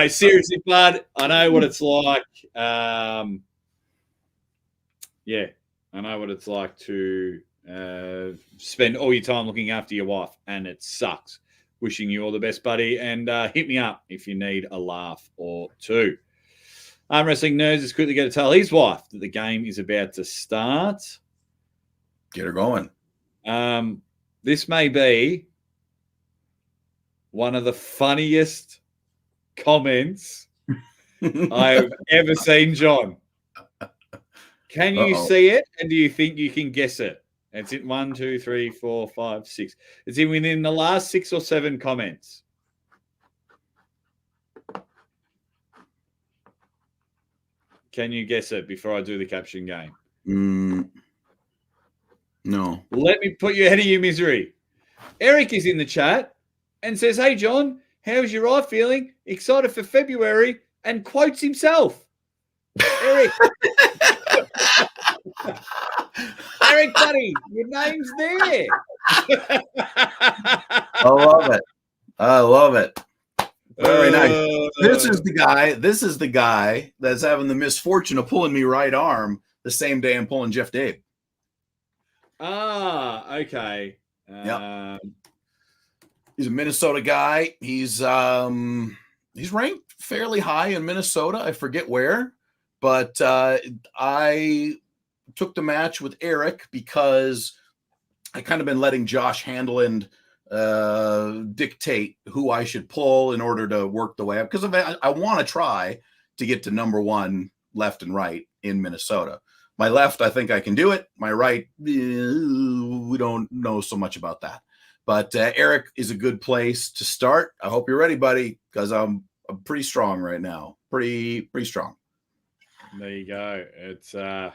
seriously, bud. I know what it's like. Yeah, I know what it's like to spend all your time looking after your wife, and it sucks. Wishing you all the best, buddy, and hit me up if you need a laugh or two. Arm Wrestling Nerds is quickly going to tell his wife that the game is about to start.
Get her going.
This may be one of the funniest comments I've ever seen, John. Can you see it? And do you think you can guess it? It's in 1, 2, 3, 4, 5, 6. It's in within the last 6 or 7 comments. Can you guess it before I do the Caption game?
No.
Let me put you ahead of your misery. Eric is in the chat and says, hey, John, how's your eye feeling? Excited for February, and quotes himself. Eric. Eric, buddy, your name's there.
I love it. Very nice. This is the guy that's having the misfortune of pulling me right arm the same day I'm pulling Jeff Dave.
Okay.
He's a Minnesota guy. He's ranked fairly high in Minnesota. I forget where, but I took the match with Eric because I kind of been letting Josh Handland dictate who I should pull in order to work the way up, because I want to try to get to number 1 left and right in Minnesota. My left, I think I can do it. My right, we don't know so much about that. But Eric is a good place to start. I hope you're ready, buddy, because I'm pretty strong right now. Pretty strong.
There you go. It's
it's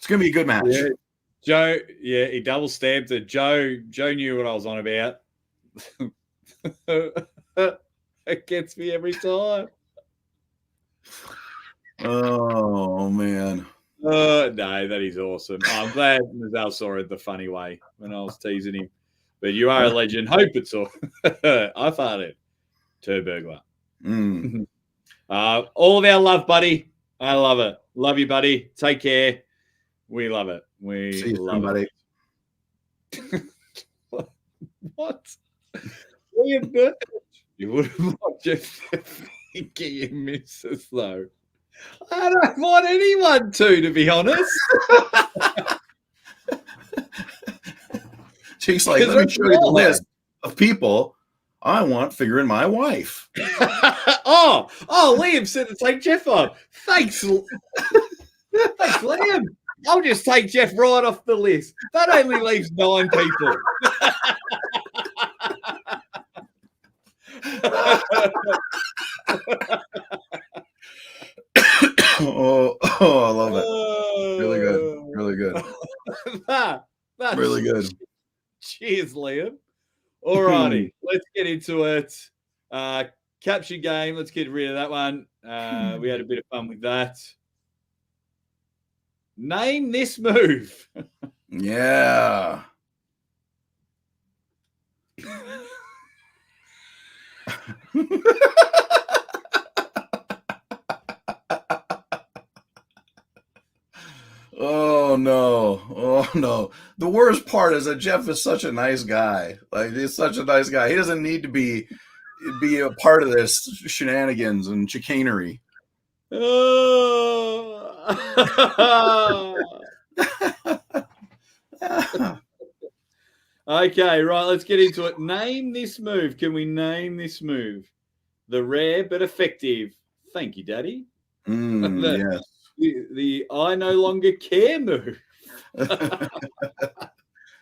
gonna be a good match.
Yeah. Joe, he double stabbed it. Joe knew what I was on about. It gets me every time.
Oh man.
No, that is awesome. I'm glad Mazal saw it the funny way when I was teasing him. But you are a legend. Hope it's all. I farted. Turd burglar. All of our love, buddy. I love it. Love you, buddy. Take care. We love it. We
see you
love
soon,
it. What? You wouldn't want just thinking you miss us, though. I don't want anyone to be honest.
She's like, let me show you the list of people I want figuring my wife.
oh, Liam said to take Jeff on. Thanks, Liam. I'll just take Jeff right off the list. That only leaves 9 people.
I love it. Really good.
That's
really good.
Cheers, Liam. All righty, let's get into it. Capture game. Let's get rid of that one. We had a bit of fun with that. Name this move.
Yeah. Oh no. Oh no. The worst part is that Jeff is such a nice guy. Like, he's such a nice guy. He doesn't need to be a part of this shenanigans and chicanery.
Okay, right, let's get into it. Name this move. Can we name this move? The rare but effective. Thank you, Daddy.
Yes.
The I no longer care move.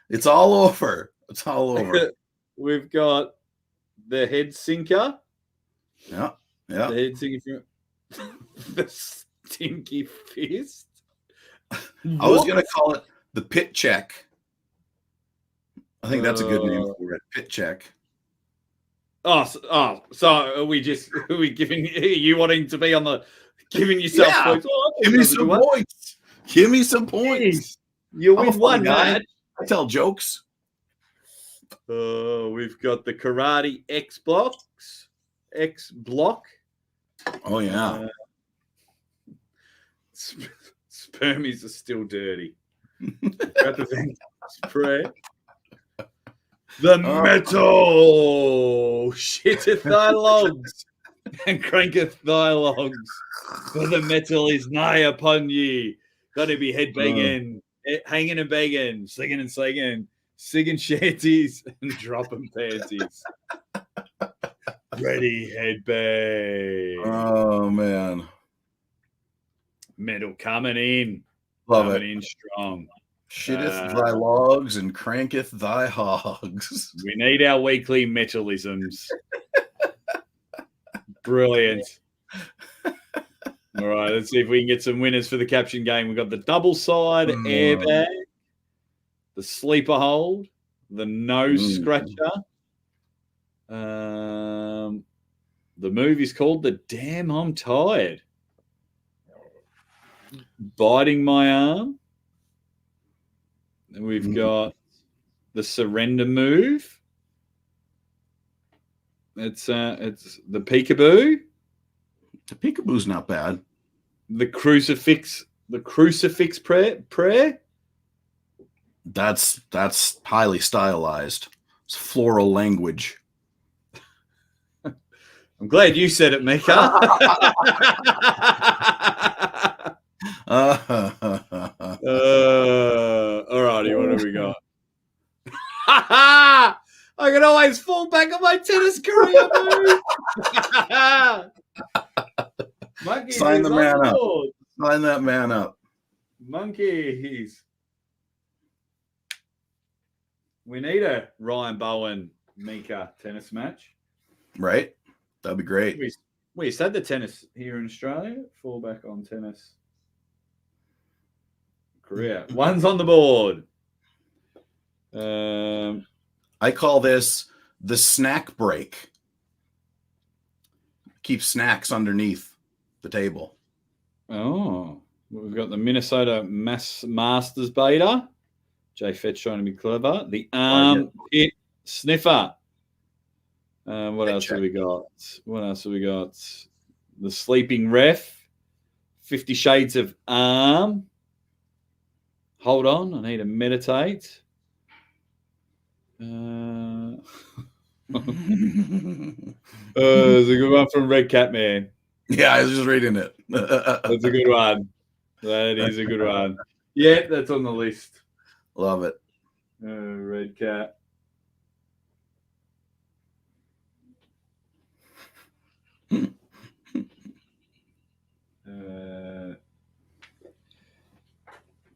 It's all over. It's all over.
We've got the head sinker.
Yeah. Yeah.
The head sinker. The stinky fist.
I was going to call it the pit check. I think that's a good name for it. Pit check.
So are we giving you wanting to be on the giving yourself points? Oh,
give me some points. Give me some points.
You win one match.
I tell jokes.
We've got the karate X block.
Oh yeah.
Spermies are still dirty. Got the thing. Spray. The metal shitteth thy logs and cranketh thy logs, for the metal is nigh upon ye. Gotta be head banging, hanging and banging, singing and slinging, singing shanties and dropping panties. Ready, head bang.
Oh man.
Metal coming in.
Love
coming
it.
in strong.
Shitteth thy logs and cranketh thy hogs.
We need our weekly metalisms. Brilliant. All right, let's see if we can get some winners for the caption game. We've got the double side airbag, the sleeper hold, the nose scratcher. The move is called the Damn I'm Tired. Biting my arm. And we've got the surrender move. It's the peekaboo.
The peekaboo's not bad.
The crucifix prayer.
That's highly stylized. It's floral language.
I'm glad you said it, Mika. All righty, what have we got? I can always fall back on my tennis career, move. Monkey,
sign the man up.
Board.
Sign that man up.
Monkeys. We need a Ryan Bowen Mika tennis match.
Right? That'd be great.
We used to have the tennis here in Australia. Fall back on tennis career. One's on the board.
I call this the snack break. Keep snacks underneath the table.
Oh, we've got the Minnesota Masters beta. Jay Fetch trying to be clever. The arm pit sniffer. What else have we got? The sleeping ref. 50 Shades of Arm. Hold on, I need to meditate. There's a good one from Red Cat Man.
Yeah, I was just reading it.
That's a good one. That is a good one. Yeah, that's on the list.
Love it.
Red Cat.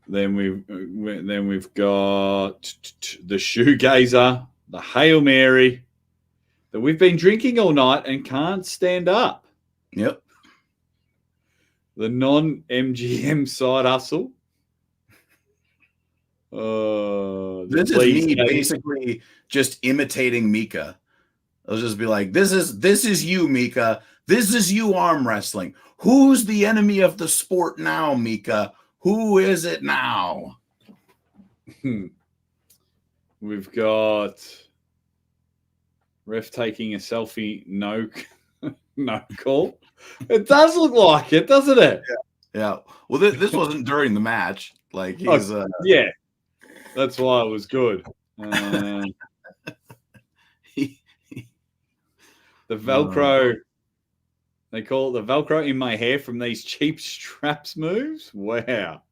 Then we've got the shoegazer, the Hail Mary that we've been drinking all night and can't stand up.
Yep.
The non-MGM side hustle.
This is me basically just imitating Mika. I'll just be like, this is you, Mika. This is you arm wrestling. Who's the enemy of the sport now, Mika? Who is it now?
We've got ref taking a selfie. No call. It does look like it, doesn't it?
Yeah. Well, this wasn't during the match. Like he's
yeah, that's why it was good. The Velcro, they call it the Velcro in my hair from these cheap straps moves. Wow.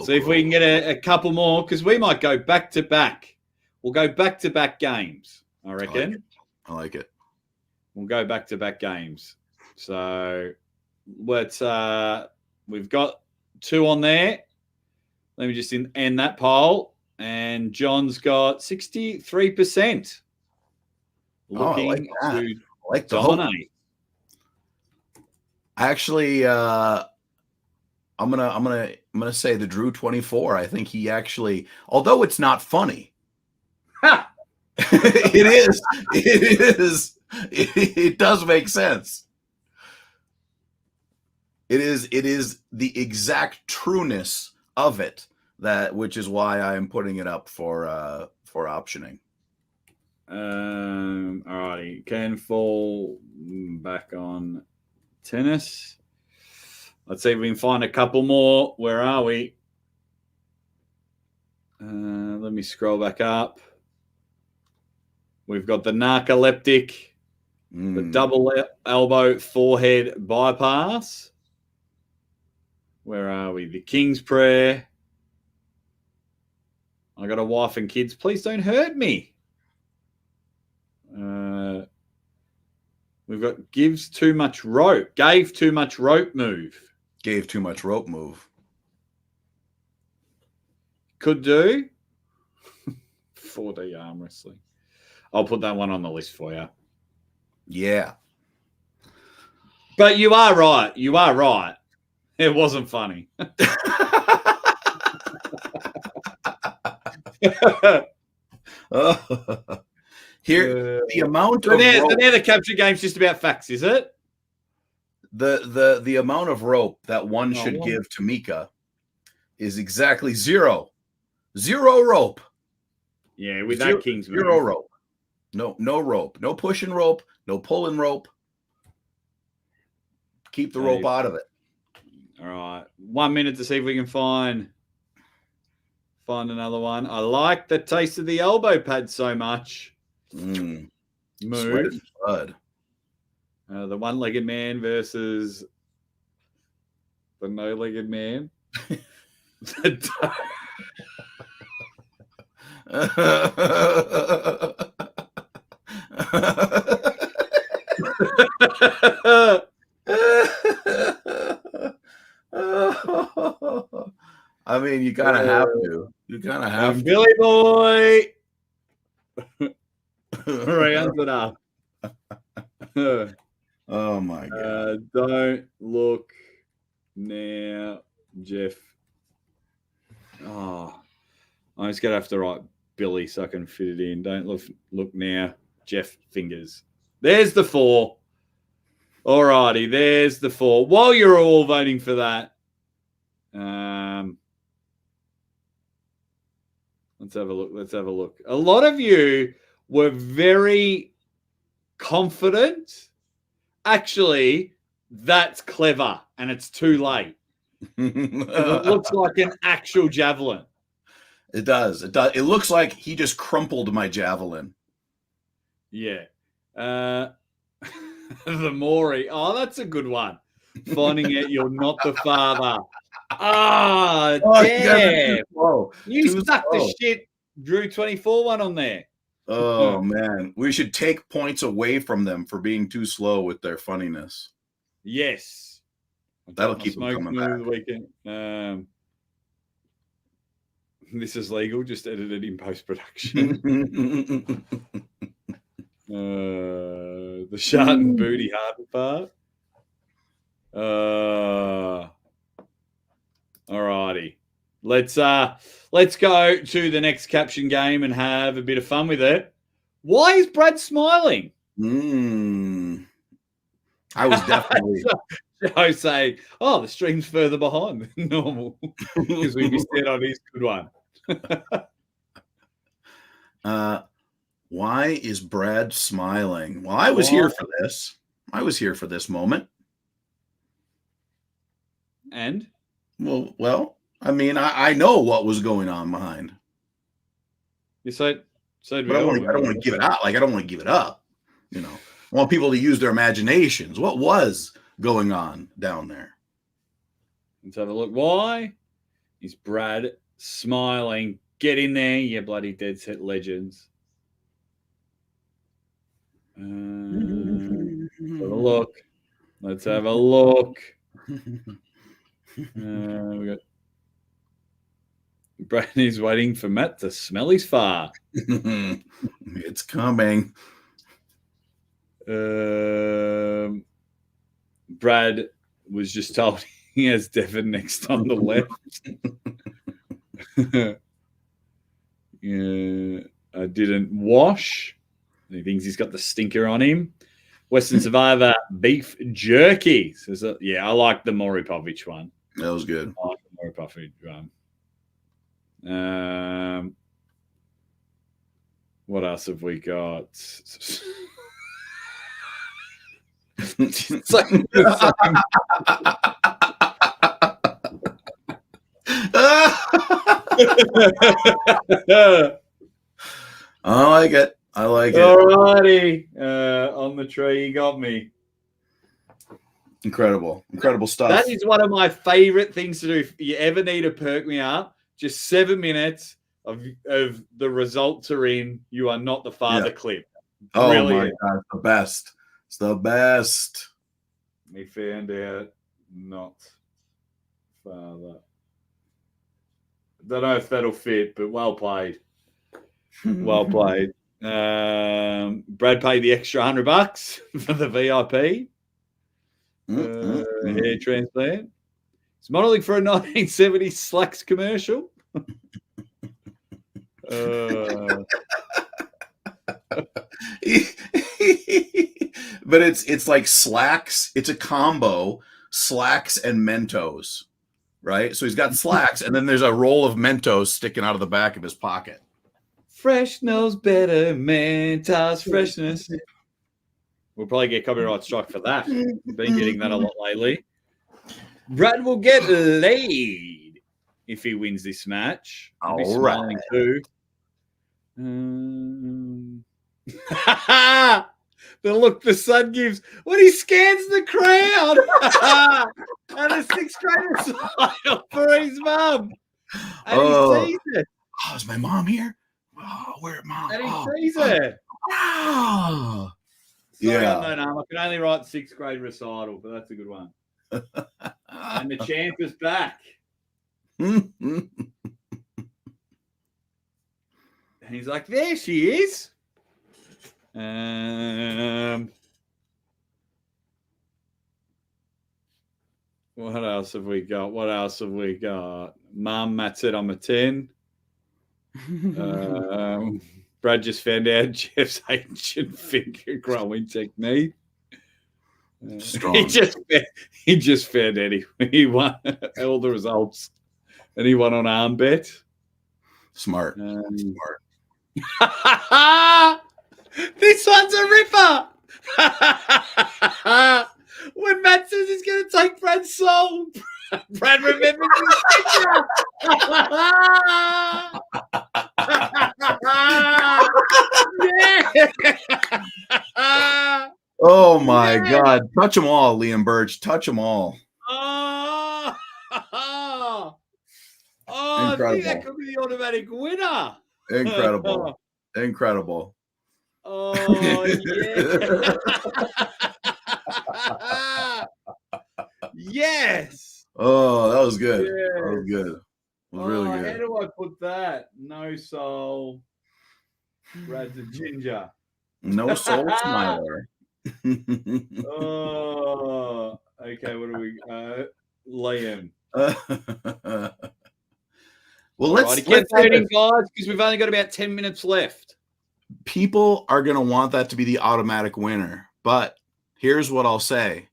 See if we can get a couple more, because we might go back to back. We'll go back to back games, I reckon.
I like it.
We'll go back to back games. So let's we've got 2 on there. Let me just end that poll. And John's got 63%. Looking to dominate.
Actually, I'm gonna say the Drew 24. I think he actually, although it's not funny, it is. It does make sense. It is the exact trueness of it, which is why I am putting it up for optioning.
Alrighty, can fall back on tennis. Let's see if we can find a couple more. Where are we? Let me scroll back up. We've got the narcoleptic, the double elbow forehead bypass. Where are we? The King's Prayer. I got a wife and kids. Please don't hurt me. We've got gives too much rope. Gave too much rope move.
Gave too much rope move.
Could do. 4D arm wrestling. I'll put that one on the list for you.
Yeah.
But you are right. You are right. It wasn't funny.
Here, the amount of
rope. Now the capture game's just about facts, is it?
The amount of rope that one should give to Mika is exactly 0. 0 rope.
Yeah, with that King's move.
0 rope. No rope. No pushing rope. No pulling rope. Keep the rope out of it.
All right. 1 minute to see if we can find another one. I like the taste of the elbow pad so much. Move.
Blood.
The one-legged man versus the no-legged man.
I mean, you kind of have to. You kind of have to.
Billy boy. Rounds it up.
Oh my God.
Don't look now, Jeff. Oh, I'm just going to have to write Billy so I can fit it in. Don't look now, Jeff fingers. There's the 4. All righty, there's the 4. While you're all voting for that, let's have a look. A lot of you were very confident. Actually, that's clever, and it's too late. It looks like an actual javelin.
It does. It looks like he just crumpled my javelin.
Yeah. The Maury. Oh, that's a good one. Finding out you're not the father. Oh, damn. You stuck the shit Drew 24 one on there.
Oh, man. We should take points away from them for being too slow with their funniness.
Yes.
That'll keep them coming back.
Weekend. This is legal, just edited in post-production. The shot and booty hard part. Alrighty. Let's go to the next caption game and have a bit of fun with it. Why is Brad smiling?
I was definitely
Joe saying, "Oh, the stream's further behind than normal because we missed out on his good one."
Why is Brad smiling? Well, I was here for this. I was here for this moment.
And?
Well, I mean, I know what was going on behind.
You said
But I don't want to give it out. Like, I don't want to give it up. You know, I want people to use their imaginations. What was going on down there?
Let's have a look. Why is Brad smiling? Get in there, you bloody dead set legends. Let's have a look. Let's have a look. We got Brad is waiting for Matt to smell his fart.
It's coming.
Brad was just told he has Devon next on the left. Yeah, I didn't wash. He thinks he's got the stinker on him. Western Survivor beef jerky. So, yeah, I like the Moripovich one.
That was good.
I like the Moripovich one. What else have we got?
I like it. I like it.
Alrighty. On the tree, you got me.
Incredible. Incredible stuff.
That is one of my favorite things to do. If you ever need to perk me up, just 7 minutes of the results are in. You are not the father clip.
Brilliant. Oh my God, it's the best. It's the best.
We found out not father. Don't know if that'll fit, but well played. Well played. Brad paid the extra $100 for the VIP. Hair transplant. It's modeling for a 1970s Slacks commercial.
But it's like Slacks. It's a combo, Slacks and Mentos, right? So he's got Slacks, and then there's a roll of Mentos sticking out of the back of his pocket.
Fresh knows better, Mentos freshness. We'll probably get copyright strike for that. We've been getting that a lot lately. Brad will get laid if he wins this match.
All right.
Too. The look the son gives when he scans the crowd. And a 6th grader smile for his mum. And he sees it.
Oh, is my mom here? Oh, where mom?
And he sees it.
Oh.
Sorry, unknown arm. I can only write 6th grade recital, but that's a good one. And the champ is back. And he's like, there she is. What else have we got? Mum, Matt said I'm a 10. Brad just found out Jeff's ancient finger growing technique. He just found out he won all the results, and he won on arm bet.
Smart.
Smart. This one's a ripper. When Matt says he's going to take Brad's soul, Brad remembers his picture. Yeah.
Oh my God! Touch them all, Liam Birch. Touch them all.
Oh,
Incredible.
I think that could be the automatic winner.
Incredible. Incredible.
Oh, yeah. Yes.
Oh, that was good.
Yes.
That was good. It was really good.
How do I put that? No soul. Brad's a ginger.
No soul smiler.
Oh, okay. What do we? Liam.
Well, let's
get voting, guys, because we've only got about 10 minutes left.
People are going to want that to be the automatic winner, but here's what I'll say: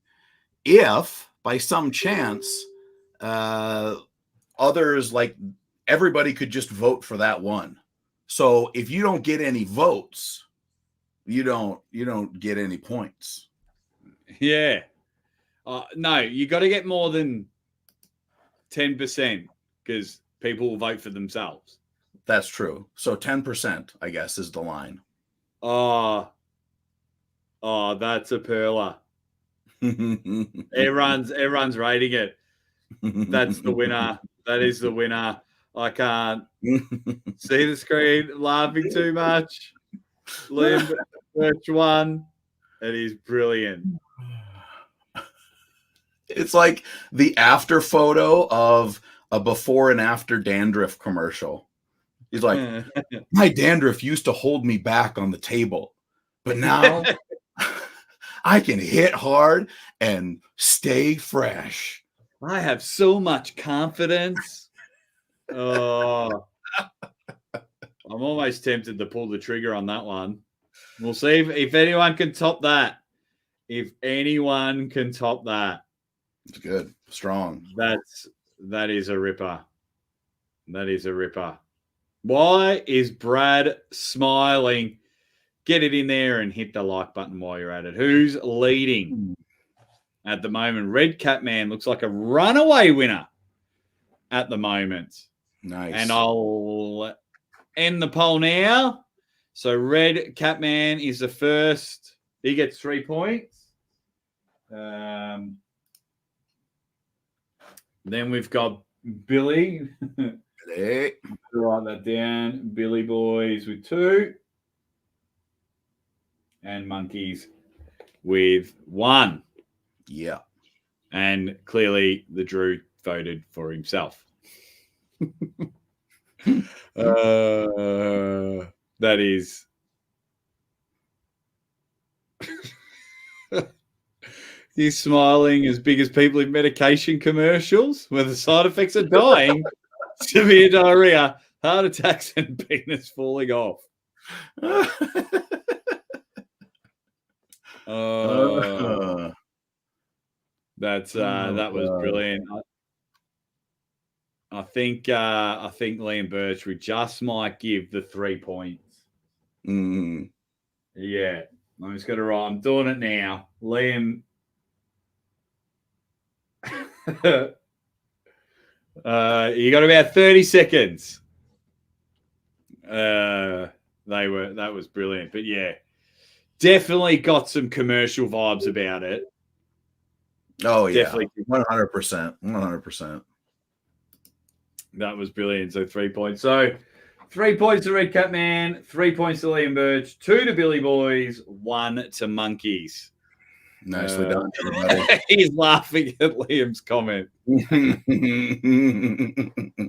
if by some chance others, like everybody, could just vote for that one, so if you don't get any votes, you don't get any points.
Yeah. No, you got to get more than 10%. because people will vote for themselves.
That's true. So 10%, I guess, is the line.
Oh, that's a perler. Everyone's rating it. That's the winner. That is the winner. I can't see the screen. Laughing too much. Liam Birch won. It is brilliant.
It's like the after photo of a before and after dandruff commercial. He's like, my dandruff used to hold me back on the table, but now I can hit hard and stay fresh.
I have so much confidence. Oh, I'm almost tempted to pull the trigger on that one. We'll see if anyone can top that. If anyone can top that.
It's good. Strong.
That is a ripper. That is a ripper. Why is Brad smiling? Get it in there and hit the like button while you're at it. Who's leading at the moment? Red Catman looks like a runaway winner at the moment.
Nice.
And I'll end the poll now. So Red Catman is the first. He gets 3 points. Then we've got Billy.
Hey.
Write that down. Billy Boys with 2. And Monkeys with 1.
Yeah.
And clearly the Drew voted for himself. That is. He's smiling as big as people in medication commercials where the side effects are dying, severe diarrhea, heart attacks, and penis falling off. That was brilliant. I think Liam Birch, we just might give the 3 points. Yeah, I'm just gonna write. I'm doing it now, Liam. You got about 30 seconds. That was brilliant, but yeah, definitely got some commercial vibes about it.
Oh yeah, definitely 100%.
That was brilliant. So 3 points. So 3 points to Red Catman, 3 points to Liam Birch, 2 to Billy Boys, 1 to Monkeys.
Nicely done, everybody.
He's laughing at Liam's comment.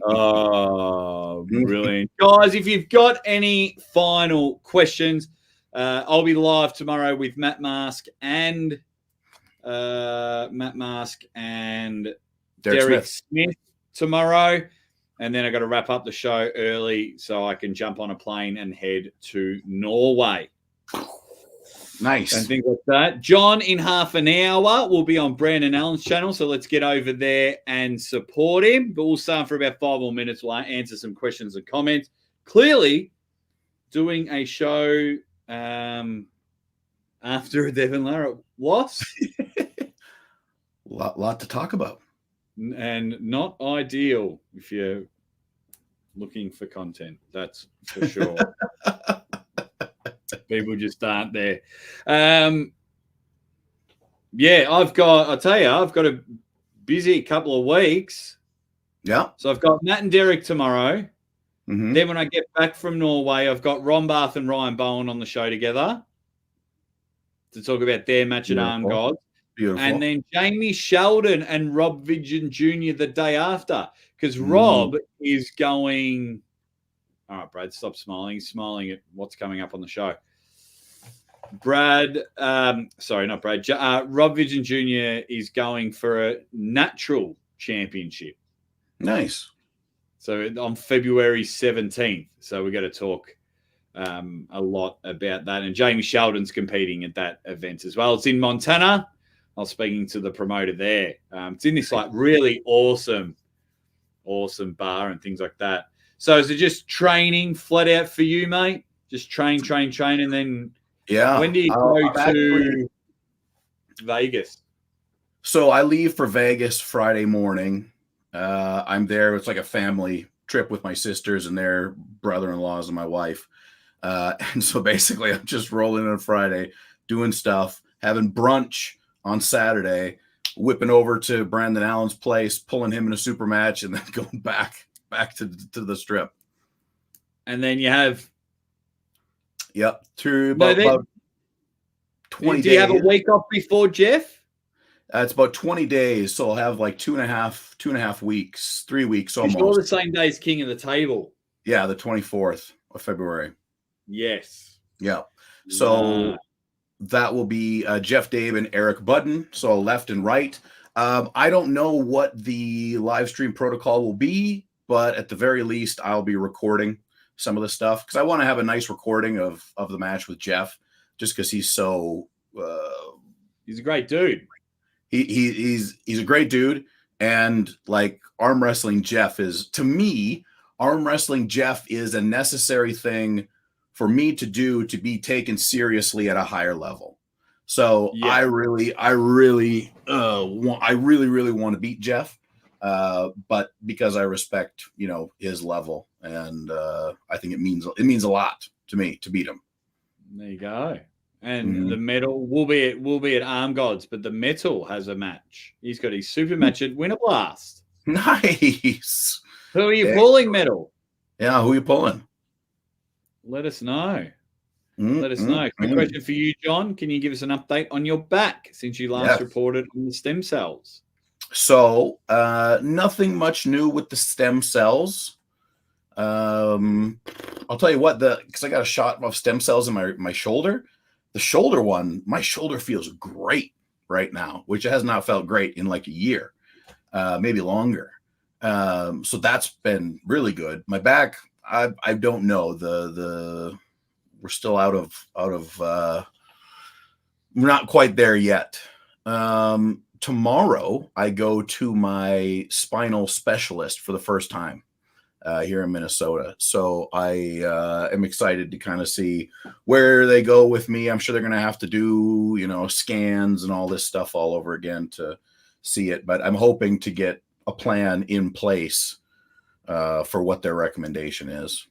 Oh, brilliant. Guys, if you've got any final questions, I'll be live tomorrow with Matt Mask and Derek Smith tomorrow. And then I got to wrap up the show early so I can jump on a plane and head to Norway.
Nice.
And things like that. John, in half an hour, will be on Brandon Allen's channel. So let's get over there and support him. But we'll start for about 5 more minutes. We'll answer some questions and comments. Clearly, doing a show after a Devon Larratt loss.
lot to talk about.
And not ideal if you're looking for content. That's for sure. People just aren't there. Yeah, I've got a busy couple of weeks.
Yeah.
So I've got Matt and Derek tomorrow.
Mm-hmm.
Then when I get back from Norway, I've got Ron Barth and Ryan Bowen on the show together to talk about their match at Arm Gods.
Beautiful.
And then Jamie Sheldon and Rob Vidgen Jr. the day after, because Rob is going. All right, Brad, stop smiling. He's smiling at what's coming up on the show. Rob Vidgen Jr. is going for a natural championship.
Nice.
So on February 17th. So we're going to talk a lot about that. And Jamie Sheldon's competing at that event as well. It's in Montana. I was speaking to the promoter there. It's in this like really awesome bar and things like that. So is it just training flat out for you, mate? Just train, and then when do you go to Vegas?
So I leave for Vegas Friday morning. I'm there. It's like a family trip with my sisters and their brother-in-laws and my wife. And so basically I'm just rolling on Friday, doing stuff, having brunch on Saturday, whipping over to Brandon Allen's place, pulling him in a super match, and then going back to the strip.
And then you have...
Yep. Through about 20 days.
Do you have a week off before Jeff?
It's about 20 days. So I'll have like 2.5 weeks, 3 weeks almost.
You're the same day as King of the Table.
Yeah, the 24th of February.
Yes.
Yeah. So that will be Jeff Dave and Eric Budden. So left and right. I don't know what the live stream protocol will be, but at the very least, I'll be recording some of the stuff because I want to have a nice recording of the match with Jeff, just because he's so
he's a great dude.
He's a great dude, and like arm wrestling Jeff is, to me, arm wrestling Jeff is a necessary thing for me to do to be taken seriously at a higher level. So yeah. I really want to beat Jeff, but because I respect, his level, and I think it means a lot to me to beat him.
There you go. And the metal will be at Arm Gods, but the metal has a match. He's got his super match at Winter Blast.
Nice.
Who are you pulling, metal?
Yeah, who are you pulling?
Let us know. Let us know. Quick question for you, John. Can you give us an update on your back since you last reported on the stem cells?
So, nothing much new with the stem cells. I'll tell you what, because I got a shot of stem cells in my shoulder. The shoulder one, my shoulder feels great right now, which has not felt great in like a year, maybe longer. So that's been really good. My back, I don't know. We're still out of we're not quite there yet. Tomorrow I go to my spinal specialist for the first time here in Minnesota. So I am excited to kind of see where they go with me. I'm sure they're going to have to do, scans and all this stuff all over again to see it. But I'm hoping to get a plan in place for what their recommendation is,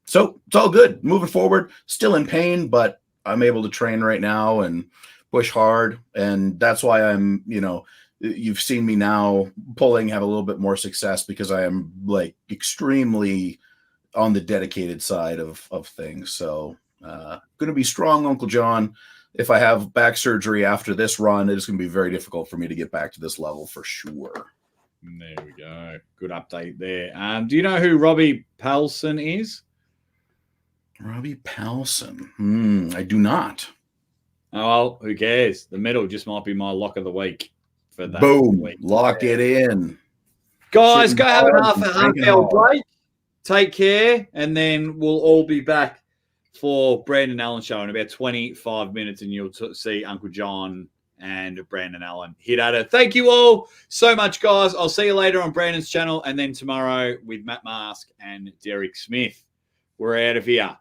So it's all good. Moving forward, still in pain, but I'm able to train right now and push hard. And that's why I'm, you've seen me now pulling, have a little bit more success because I am like extremely on the dedicated side of things. So going to be strong, Uncle John. If I have back surgery after this run, it is going to be very difficult for me to get back to this level for sure.
There we go. Good update there. Do you know who Robbie Paulson is?
Robbie Paulson. I do not.
Oh, well, who cares? The metal just might be my lock of the week for that.
Boom. Lock it in.
Guys, go have a half-hour break. Take care, and then we'll all be back for Brandon Allen show in about 25 minutes, and you'll see Uncle John and Brandon Allen hit at it. Thank you all so much, guys. I'll see you later on Brandon's channel, and then tomorrow with Matt Mask and Derek Smith. We're out of here.